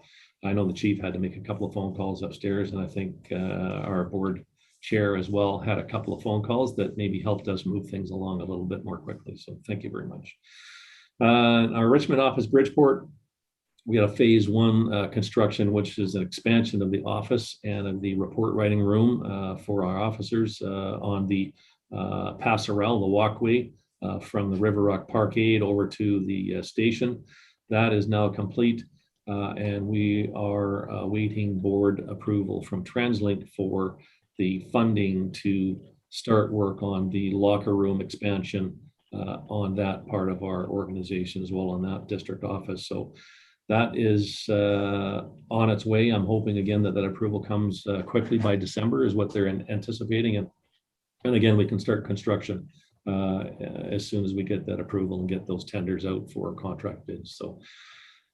I know the chief had to make a couple of phone calls upstairs, and I think our board chair as well had a couple of phone calls that maybe helped us move things along a little bit more quickly. So thank you very much. Our Richmond office, Bridgeport, we had a phase 1 construction, which is an expansion of the office and of the report writing room for our officers on the passerelle, the walkway from the River Rock Parkade over to the station. That is now complete, and we are awaiting board approval from TransLink for the funding to start work on the locker room expansion on that part of our organization as well, on that district office. So that is on its way. I'm hoping again that approval comes quickly by December is what they're anticipating. And again, we can start construction as soon as we get that approval and get those tenders out for contract bids. So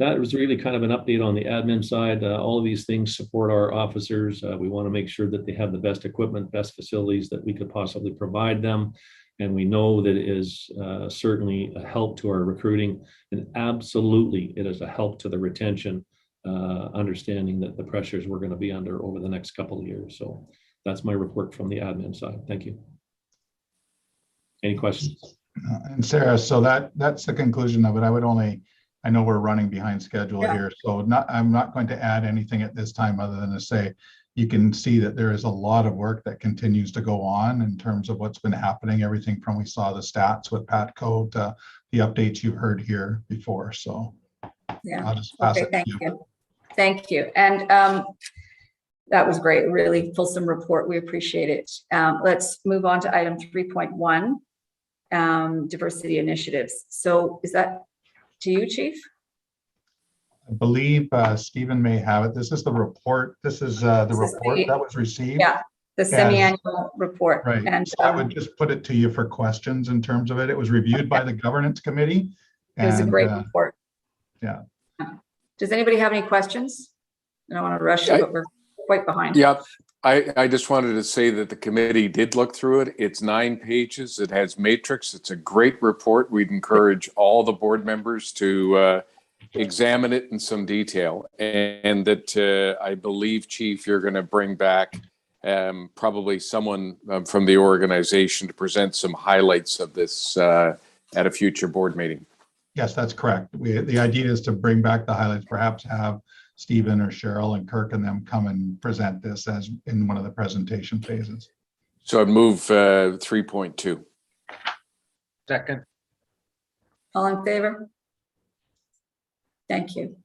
that was really kind of an update on the admin side. All of these things support our officers. We want to make sure that they have the best equipment, best facilities that we could possibly provide them. And we know that it is certainly a help to our recruiting, and absolutely it is a help to the retention, understanding that the pressures we're going to be under over the next couple of years. So that's my report from the admin side. Thank you. Any questions? And Sarah, so that's the conclusion of it. I would only I know we're running behind schedule Yeah. here, so I'm not going to add anything at this time other than to say, you can see that there is a lot of work that continues to go on in terms of what's been happening, everything from we saw the stats with Patco to the updates you heard here before. So Yeah. I'll just pass Okay, it to thank you. you. Thank you. And that was great, really fulsome report. We appreciate it. Let's move on to item 3.1, diversity initiatives. So is that to you, Chief? I believe Stephen may have it. This is the report. This is the report that was received. Yeah, the semi-annual report. Right. And So I would just put it to you for questions in terms of it. It was reviewed by the governance committee. it was a and, great report. Yeah. Does anybody have any questions? I don't want to rush you, but we're quite behind. Yeah, I just wanted to say that the committee did look through it. It's 9 pages. It has matrix. It's a great report. We'd encourage all the board members to examine it in some detail. And that I believe, Chief, you're going to bring back probably someone from the organization to present some highlights of this at a future board meeting. Yes, that's correct. The idea is to bring back the highlights, perhaps have Stephen or Cheryl and Kirk and them come and present this as in one of the presentation phases. So I'd move 3.2. Second. All in favor? Thank you.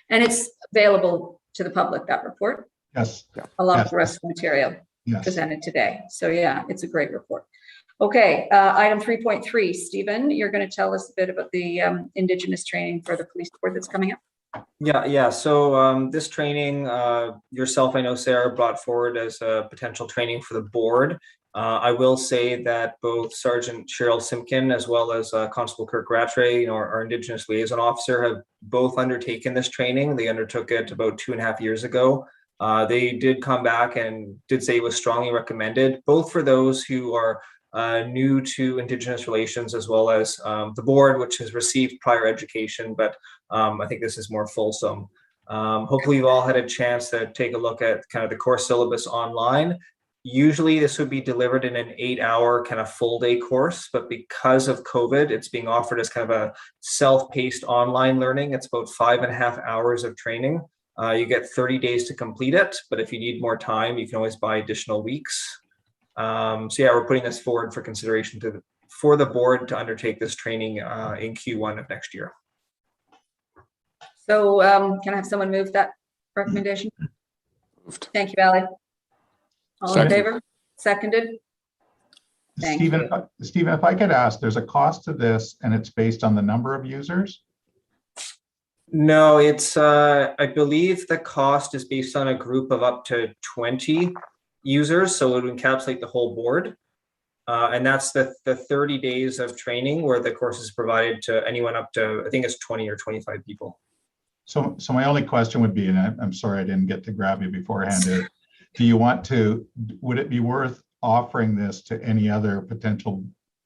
And it's available to the public, that report, Yes. along Yes. with the rest of the material Yes. presented today. So yeah, it's a great report. Okay, item 3.3, Stephen, you're going to tell us a bit about the Indigenous training for the police board that's coming up. Yeah. So this training, yourself, I know, Sarah, brought forward as a potential training for the board. I will say that both Sergeant Cheryl Simpkin as well as Constable Kirk Rattray, our Indigenous liaison officer, have both undertaken this training. They undertook it about 2.5 years ago. They did come back and did say it was strongly recommended, both for those who are new to Indigenous relations as well as the board, which has received prior education, but I think this is more fulsome. Hopefully you've all had a chance to take a look at kind of the course syllabus online. Usually this would be delivered in an 8-hour kind of full day course, but because of COVID, it's being offered as kind of a self-paced online learning. It's about 5.5 hours of training. You get 30 days to complete it, but if you need more time, you can always buy additional weeks. So yeah, we're putting this forward for consideration for the board to undertake this training in Q1 of next year. So can I have someone move that recommendation? Moved. Thank you, Ally. All in Second. favor? Seconded? Thank Stephen, Stephen, if I could ask, there's a cost to this and it's based on the number of users? No, it's I believe the cost is based on a group of up to 20 users, so it would encapsulate the whole board. And that's the 30 days of training where the course is provided to anyone up to, I think it's 20 or 25 people. So my only question would be, and I'm sorry I didn't get to grab you beforehand, is do you want to, would it be worth offering this to any other potential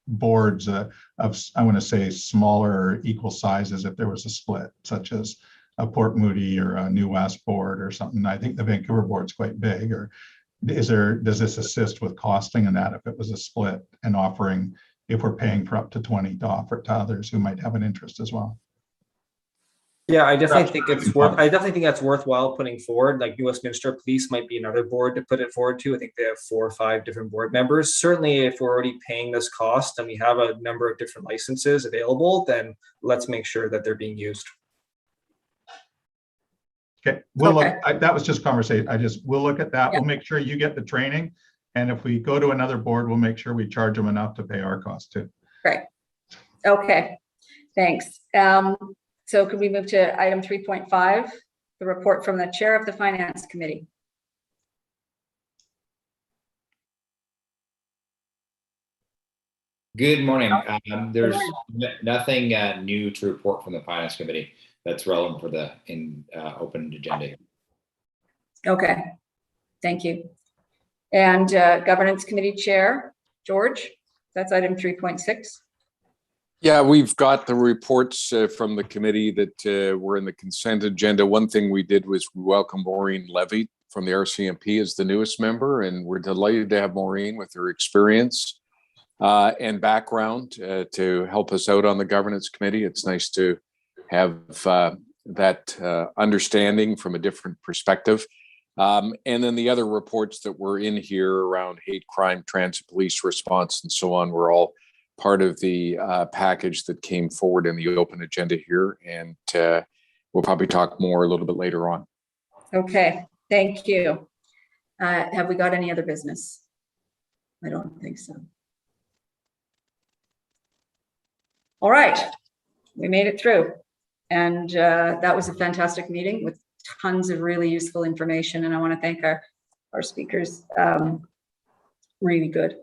boards of, I want to say, smaller or equal sizes if there was a split, such as a Port Moody or a New West board or something? I think the Vancouver board's quite big. Or does this assist with costing in that if it was a split and offering, if we're paying for up to 20 to offer it to others who might have an interest as well? Yeah, I definitely think that's worthwhile putting forward. Like New Westminster Police might be another board to put it forward to. I think they have 4 or 5 different board members. Certainly, if we're already paying this cost and we have a number of different licenses available, then let's make sure that they're being used. Okay, we'll look. That was just conversation. We'll look at that. Yeah. We'll make sure you get the training. And if we go to another board, we'll make sure we charge them enough to pay our cost too. Great. Okay, thanks. So could we move to item 3.5, the report from the chair of the Finance Committee? Good morning. There's nothing new to report from the Finance Committee that's relevant for the open agenda. Okay, thank you. And Governance Committee Chair, George, that's item 3.6. Yeah, we've got the reports from the committee that were in the consent agenda. One thing we did was we welcome Maureen Levy from the RCMP as the newest member, and we're delighted to have Maureen with her experience and background to help us out on the governance committee. It's nice to have that understanding from a different perspective. And then the other reports that were in here around hate crime, transit police response, and so on were all part of the package that came forward in the open agenda here. And we'll probably talk more a little bit later on. Okay, thank you. Have we got any other business? I don't think so. All right, we made it through. And that was a fantastic meeting with tons of really useful information. And I want to thank our speakers. Really good.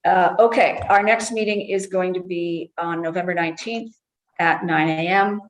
Okay, our next meeting is going to be on November 19th at 9 a.m.